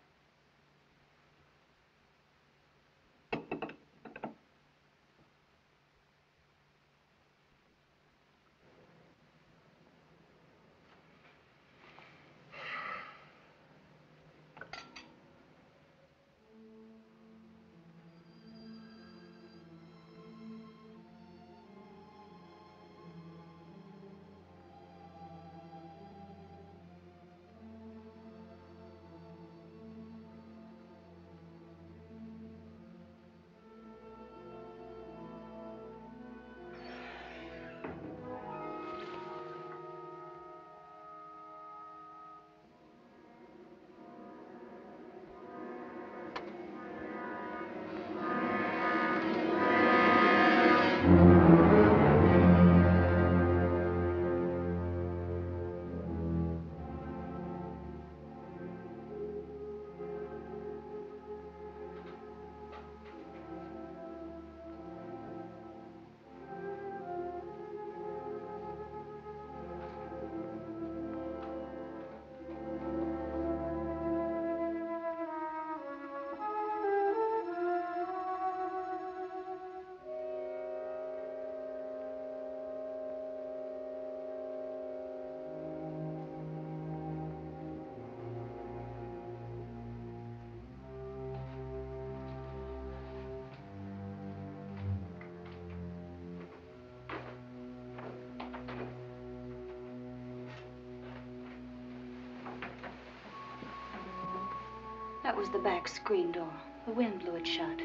That was the back screen door. The wind blew it shut.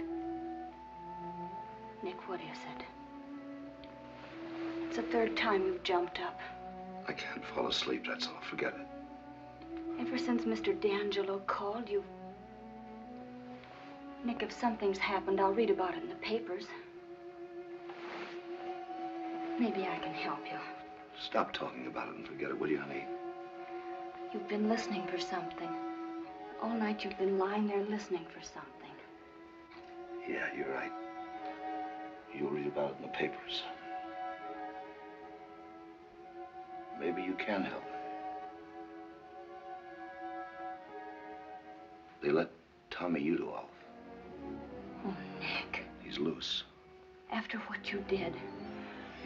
Nick, what is it? It's the third time you've jumped up. I can't fall asleep, that's all. Forget it. Ever since Mr. D'Angelo called, you... Nick, if something's happened, I'll read about it in the papers. Maybe I can help you. Stop talking about it and forget it, will you, honey? You've been listening for something. All night you've been lying there listening for something. Yeah, you're right. You'll read about it in the papers. Maybe you can help. They let Tommy Udo off. Oh, Nick. He's loose. After what you did.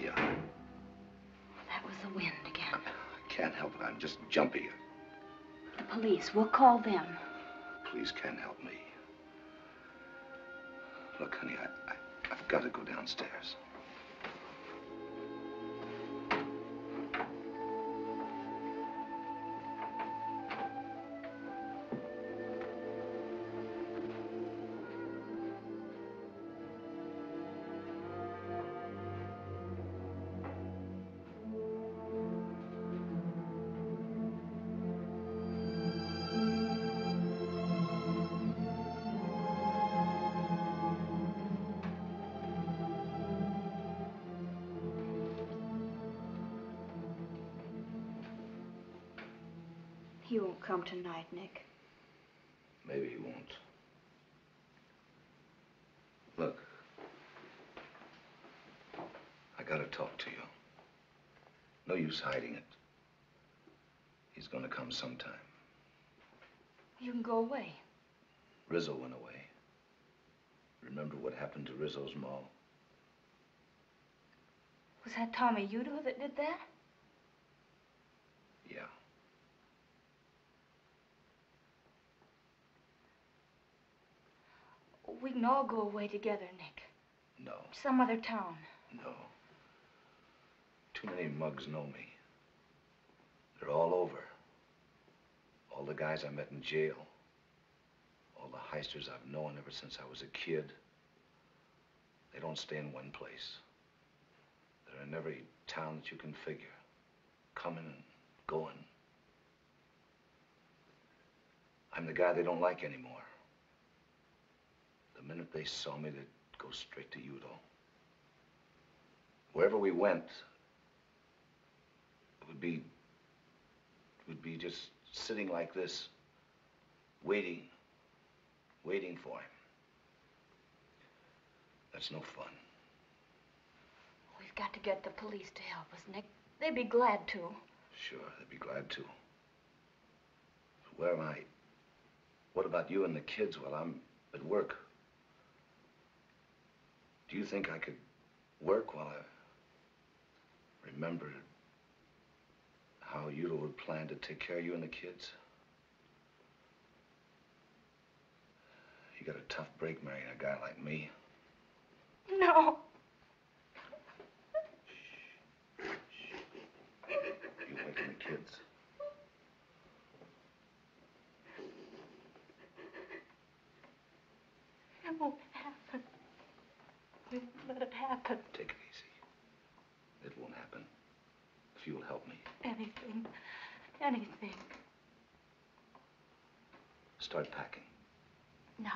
Yeah. That was the wind again. I can't help it. I'm just jumpy. The police. We'll call them. Police can't help me. Look, honey, I've got to go downstairs. He won't come tonight, Nick. Maybe he won't. Look, I gotta talk to you. No use hiding it. He's gonna come sometime. You can go away. Rizzo went away. Remember what happened to Rizzo's ma? Was that Tommy Udo that did that? Yeah. We can all go away together, Nick. No. Some other town. No. Too many mugs know me. They're all over. All the guys I met in jail. All the heisters I've known ever since I was a kid. They don't stay in one place. They're in every town that you can figure. Coming and going. I'm the guy they don't like anymore. The minute they saw me, they'd go straight to Udo. Wherever we went, it would be just sitting like this, waiting for him. That's no fun. We've got to get the police to help us, Nick. They'd be glad to. Sure, they'd be glad to. But where am I? What about you and the kids while I'm at work? Do you think I could work while I remembered how Udo would plan to take care of you and the kids? You got a tough break marrying a guy like me. No. You waking the kids. It won't happen. We won't let it happen. Take it easy. It won't happen. If you'll help me. Anything. Anything. Start packing. No.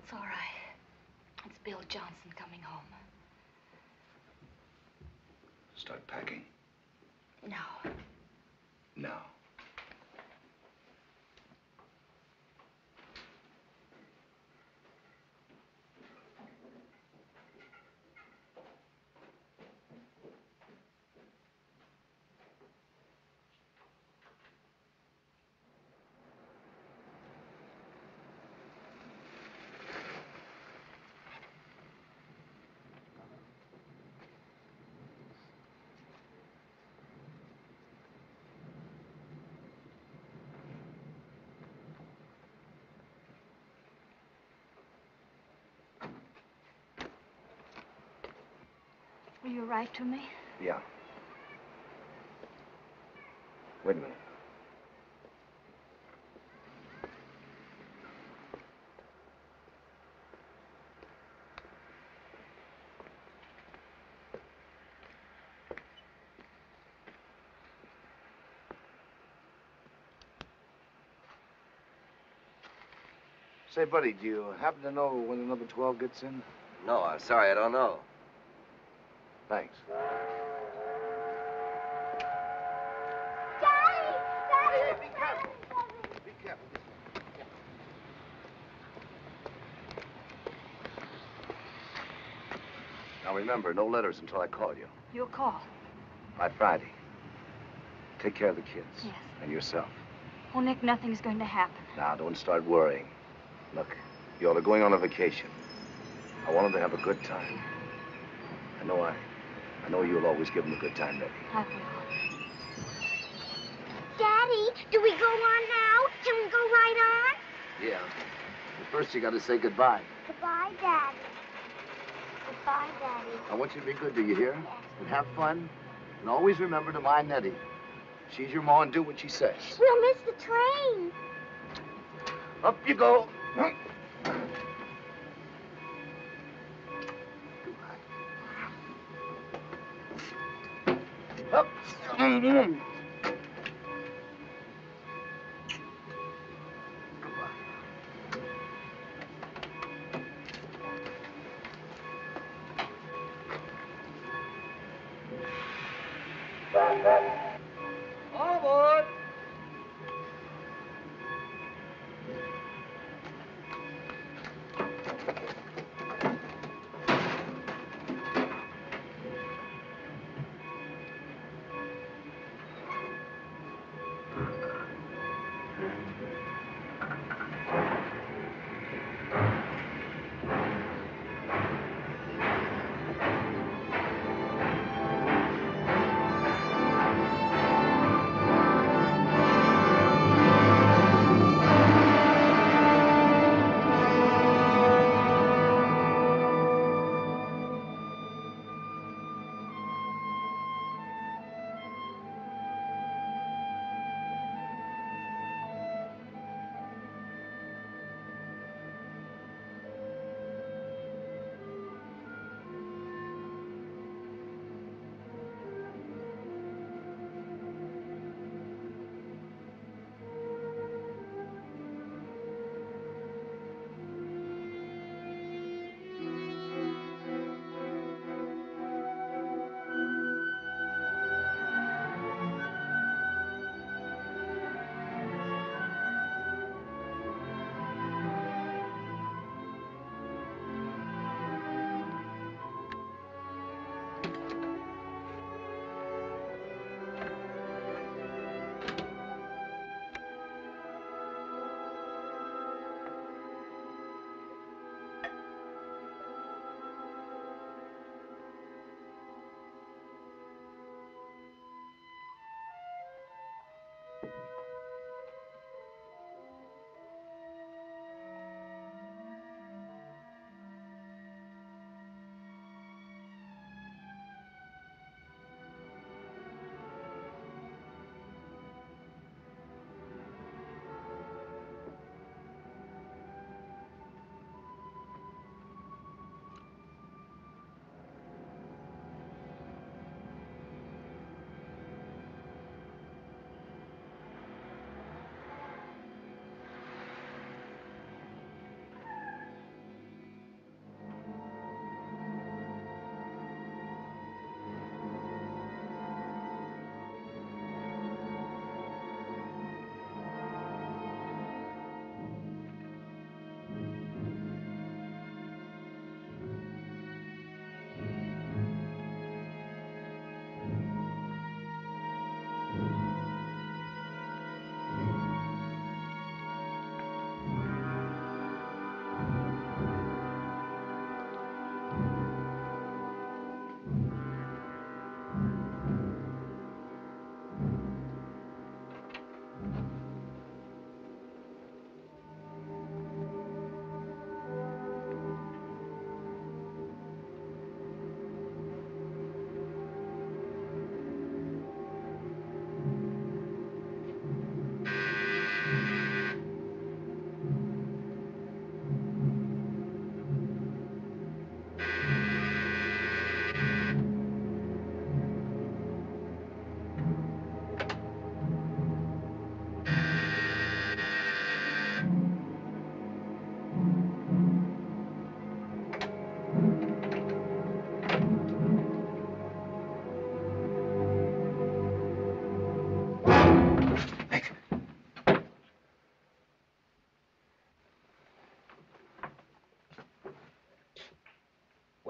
It's all right. It's Bill Johnson coming home. Start packing. No. Now. Will you write to me? Yeah. Wait a minute. Say, buddy, do you happen to know when the number 12 gets in? No, I'm sorry, I don't know. Thanks. Daddy! Be careful. Be careful. Now remember, no letters until I call you. You'll call. By Friday. Take care of the kids. Yes. And yourself. Oh, Nick, nothing's going to happen. Now, don't start worrying. Look, y'all are going on a vacation. I want them to have a good time. I know you'll always give them a good time, Betty. I will. Daddy, do we go on now? Can we go right on? Yeah. But first, you got to say goodbye. Goodbye, Daddy. Goodbye, Daddy. I want you to be good, do you hear? And have fun. And always remember to mind Nettie. She's your ma and do what she says. We'll miss the train. Up you go. Up. All aboard!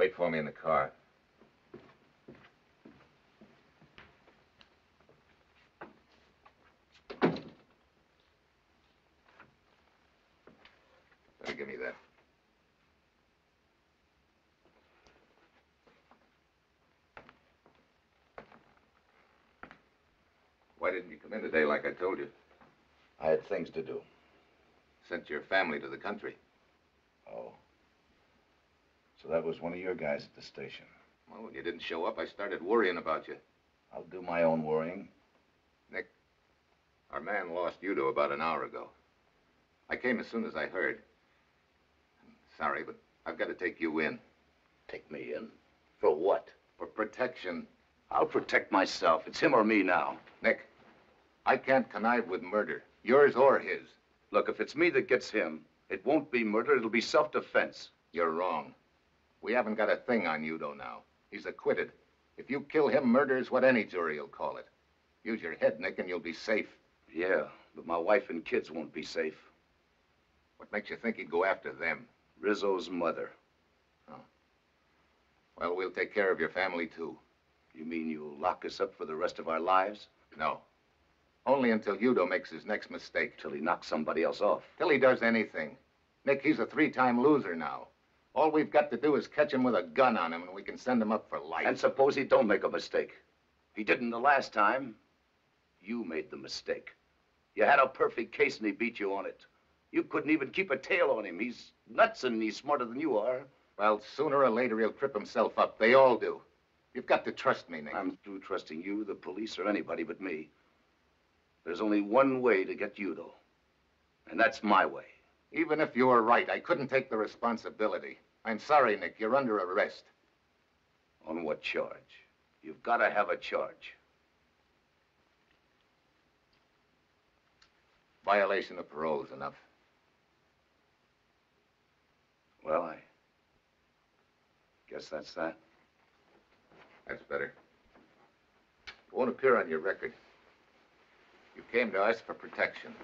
Wait for me in the car. Give me that. Why didn't you come in today like I told you? I had things to do. Sent your family to the country. Oh. So that was one of your guys at the station. Well, when you didn't show up, I started worrying about you. I'll do my own worrying. Nick, our man lost Udo about an hour ago. I came as soon as I heard. Sorry, but I've got to take you in. Take me in? For what? For protection. I'll protect myself. It's him or me now. Nick, I can't connive with murder, yours or his. Look, if it's me that gets him, it won't be murder, it'll be self-defense. You're wrong. We haven't got a thing on Udo now. He's acquitted. If you kill him, murder is what any jury will call it. Use your head, Nick, and you'll be safe. Yeah, but my wife and kids won't be safe. What makes you think he'd go after them? Rizzo's mother. Oh. Well, we'll take care of your family, too. You mean you'll lock us up for the rest of our lives? No. Only until Udo makes his next mistake. Till he knocks somebody else off. Till he does anything. Nick, he's a 3-time loser now. All we've got to do is catch him with a gun on him, and we can send him up for life. And suppose he don't make a mistake. He didn't the last time. You made the mistake. You had a perfect case, and he beat you on it. You couldn't even keep a tail on him. He's nuts, and he's smarter than you are. Well, sooner or later, he'll trip himself up. They all do. You've got to trust me, Nick. I'm through trusting you, the police, or anybody but me. There's only one way to get Udo, and that's my way. Even if you were right, I couldn't take the responsibility. I'm sorry, Nick. You're under arrest. On what charge? You've got to have a charge. Violation of parole is enough. Well, I guess that's that. That's better. It won't appear on your record. You came to us for protection.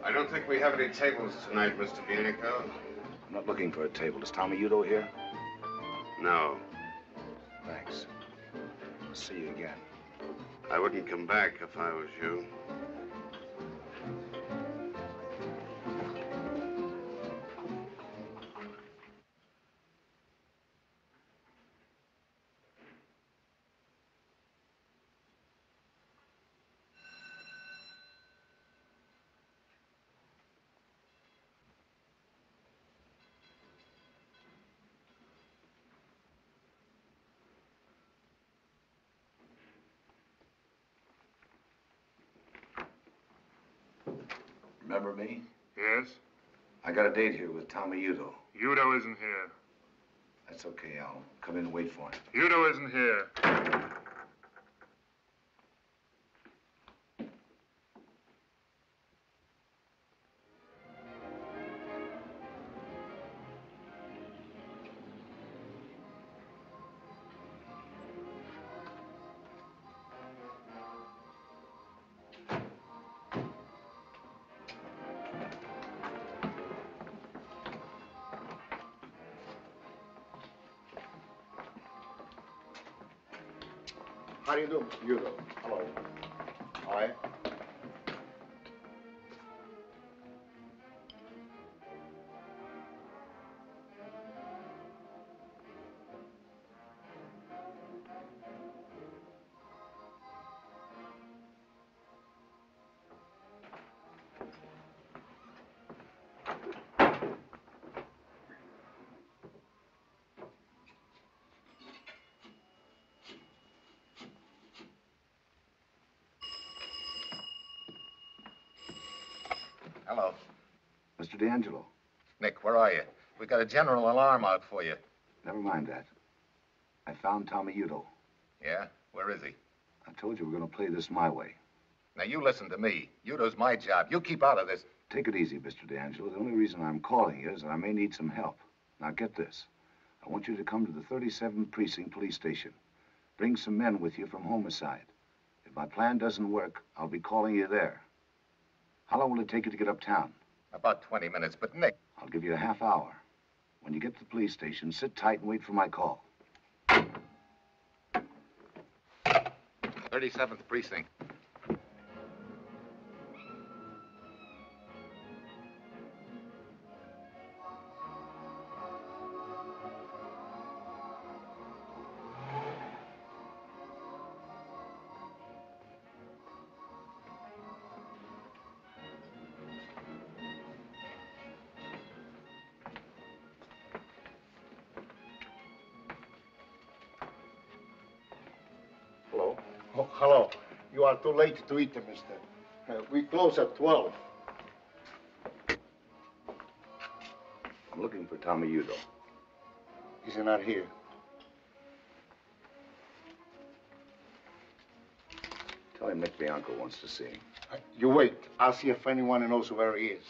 I don't think we have any tables tonight, Mr. Bianco. I'm not looking for a table. Is Tommy Udo here? No. Thanks. I'll see you again. I wouldn't come back if I was you. Remember me? Yes? I got a date here with Tommy Udo. Udo isn't here. That's okay. I'll come in and wait for him. Udo isn't here. How do you do, Mr. Udo? Hello. Hi. Hello. Mr. D'Angelo. Nick, where are you? We got a general alarm out for you. Never mind that. I found Tommy Udo. Yeah? Where is he? I told you we're going to play this my way. Now, you listen to me. Udo's my job. You keep out of this. Take it easy, Mr. D'Angelo. The only reason I'm calling you is that I may need some help. Now, get this. I want you to come to the 37th Precinct Police Station. Bring some men with you from homicide. If my plan doesn't work, I'll be calling you there. How long will it take you to get uptown? About 20 minutes, but Nick... I'll give you a half hour. When you get to the police station, sit tight and wait for my call. 37th Precinct. Hello? Oh, hello. You are too late to eat, mister. We close at 12. I'm looking for Tommy Udo. He's not here. Tell him Nick Bianco wants to see him. You wait. I'll see if anyone knows where he is.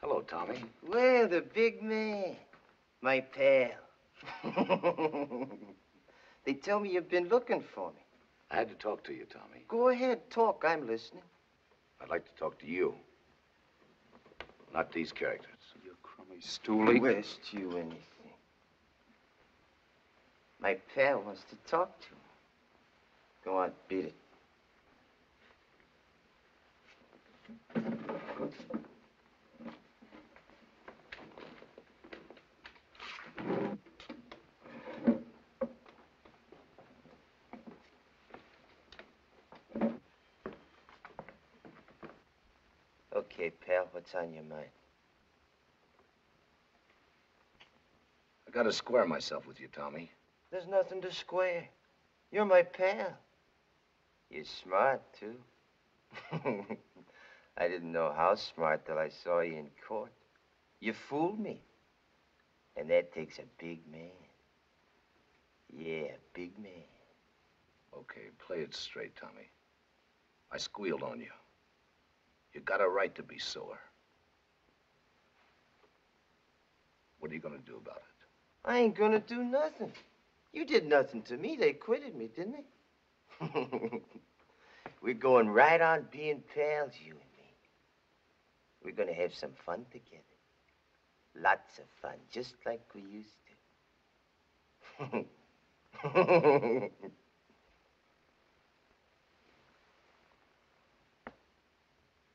Hello, Tommy. Well, the big man. My pal. They tell me you've been looking for me. I had to talk to you, Tommy. Go ahead, talk. I'm listening. I'd like to talk to you. Not these characters. You crummy stoolie. West you anything. My pal wants to talk to me. Go on, beat it. Okay, pal, what's on your mind? I gotta square myself with you, Tommy. There's nothing to square. You're my pal. You're smart, too. I didn't know how smart till I saw you in court. You fooled me. And that takes a big man. Yeah, a big man. Okay, play it straight, Tommy. I squealed on you. You got a right to be sore. What are you gonna do about it? I ain't gonna do nothing. You did nothing to me. They acquitted me, didn't they? We're going right on being pals, you and me. We're gonna have some fun together. Lots of fun, just like we used to.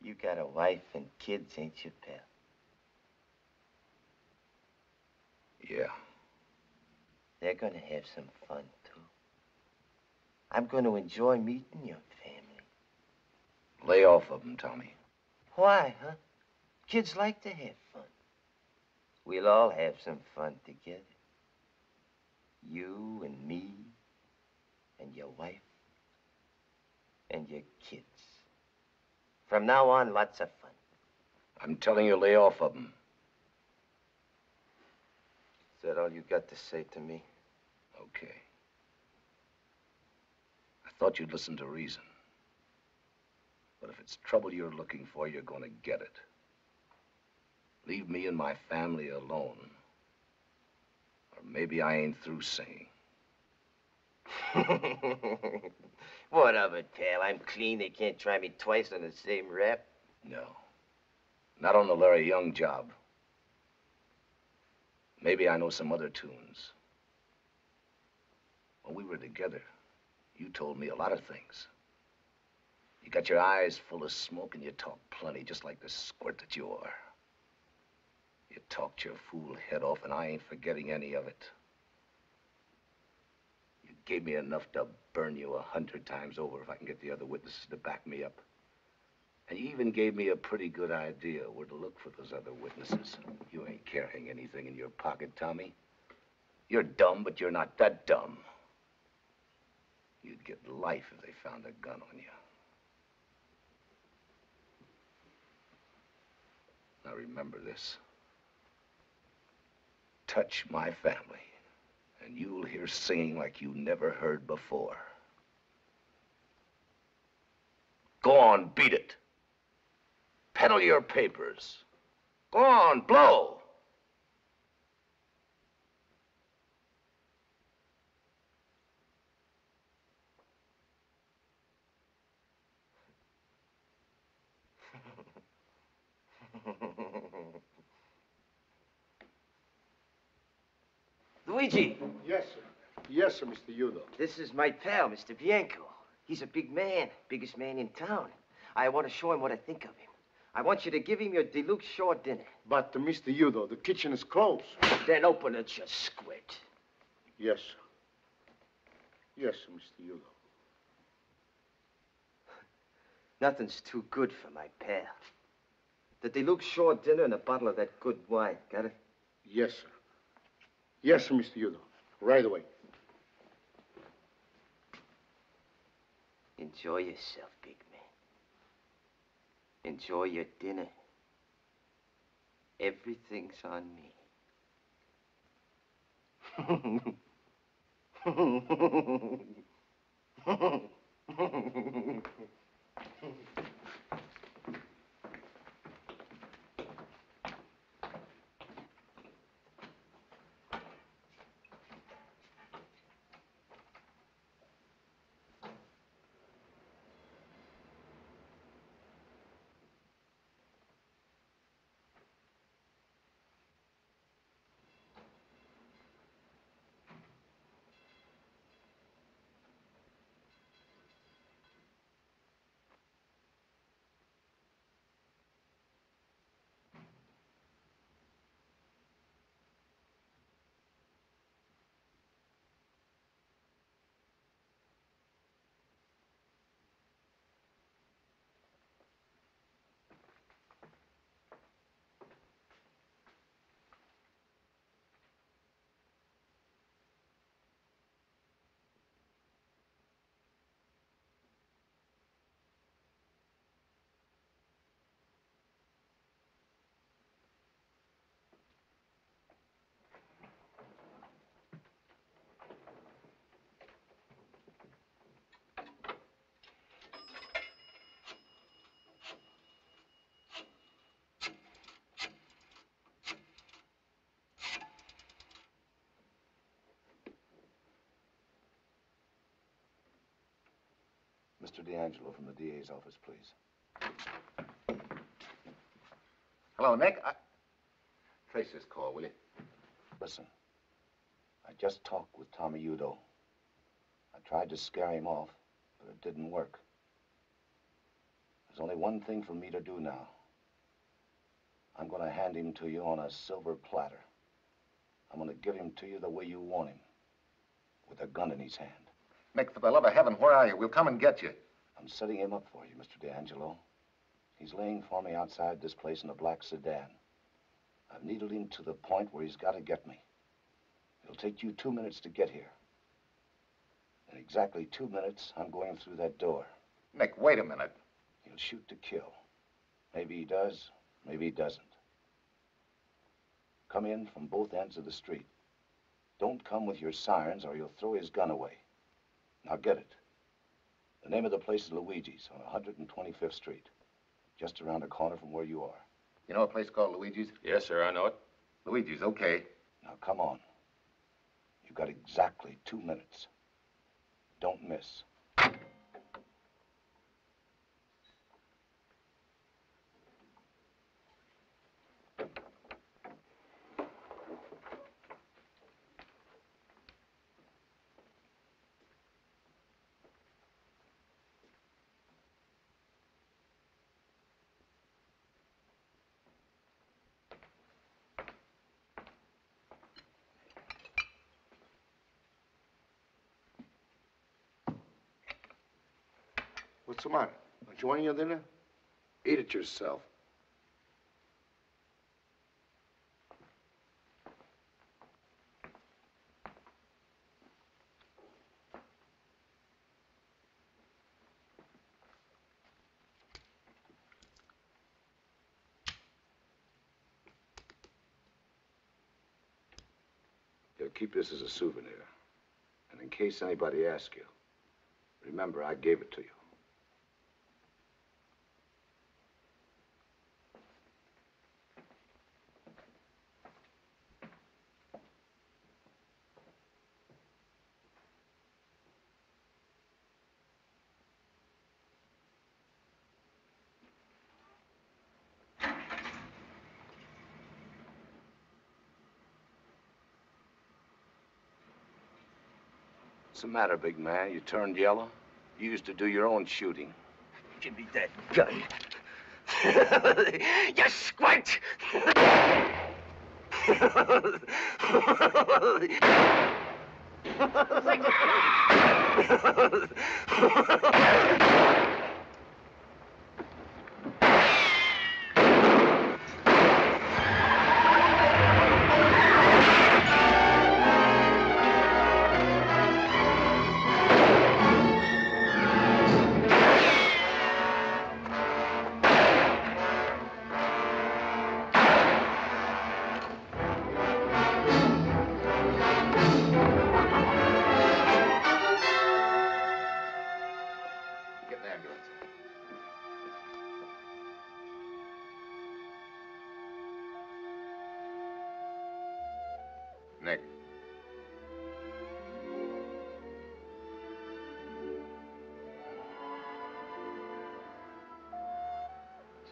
You got a wife and kids, ain't you, pal? Yeah. They're gonna have some fun, too. I'm gonna enjoy meeting your family. Lay off of them, Tommy. Why, huh? Kids like to have fun. We'll all have some fun together. You and me, and your wife, and your kids. From now on, lots of fun. I'm telling you, lay off of them. Is that all you got to say to me? Okay. I thought you'd listen to reason. But if it's trouble you're looking for, you're gonna get it. Leave me and my family alone. Or maybe I ain't through singing. What of it, pal? I'm clean. They can't try me twice on the same rap. No. Not on the Larry Young job. Maybe I know some other tunes. When we were together, you told me a lot of things. You got your eyes full of smoke and you talk plenty, just like the squirt that you are. You talked your fool head off, and I ain't forgetting any of it. You gave me enough to burn you 100 times over if I can get the other witnesses to back me up. And you even gave me a pretty good idea where to look for those other witnesses. You ain't carrying anything in your pocket, Tommy. You're dumb, but you're not that dumb. You'd get life if they found a gun on you. Now remember this. Touch my family, and you'll hear singing like you never heard before. Go on, beat it. Peddle your papers. Go on, blow. Luigi. Yes, sir. Yes, sir, Mr. Udo. This is my pal, Mr. Bianco. He's a big man, biggest man in town. I want to show him what I think of him. I want you to give him your deluxe shore dinner. But, Mr. Udo, the kitchen is closed. Then open it, you squid. Yes, sir. Yes, sir, Mr. Udo. Nothing's too good for my pal. The deluxe shore dinner and a bottle of that good wine. Got it? Yes, sir. Yes, sir, Mr. Udo. Right away. Enjoy yourself, big man. Enjoy your dinner. Everything's on me. Mr. D'Angelo from the DA's office, please. Hello, Nick. Trace this call, will you? Listen, I just talked with Tommy Udo. I tried to scare him off, but it didn't work. There's only one thing for me to do now. I'm going to hand him to you on a silver platter. I'm going to give him to you the way you want him, with a gun in his hand. Nick, for the love of heaven, where are you? We'll come and get you. I'm setting him up for you, Mr. D'Angelo. He's laying for me outside this place in a black sedan. I've needled him to the point where he's got to get me. It'll take you 2 minutes to get here. In exactly 2 minutes, I'm going through that door. Nick, wait a minute. He'll shoot to kill. Maybe he does, maybe he doesn't. Come in from both ends of the street. Don't come with your sirens or he'll throw his gun away. Now get it. The name of the place is Luigi's on 125th Street, just around the corner from where you are. You know a place called Luigi's? Yes, sir, I know it. Luigi's, okay. Now come on. You've got exactly 2 minutes. Don't miss. What's the matter? Don't you want your dinner? Eat it yourself. You'll keep this as a souvenir. And in case anybody asks you, remember I gave it to you. What's the matter, big man? You turned yellow? You used to do your own shooting. Give me that gun. You squint! Get an ambulance. Nick.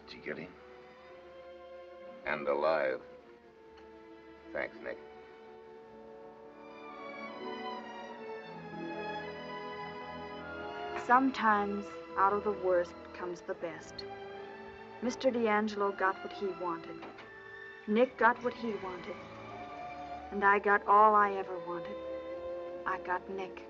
Did you get him? And alive. Thanks, Nick. Sometimes out of the worst comes the best. Mr. D'Angelo got what he wanted. Nick got what he wanted. And I got all I ever wanted. I got Nick.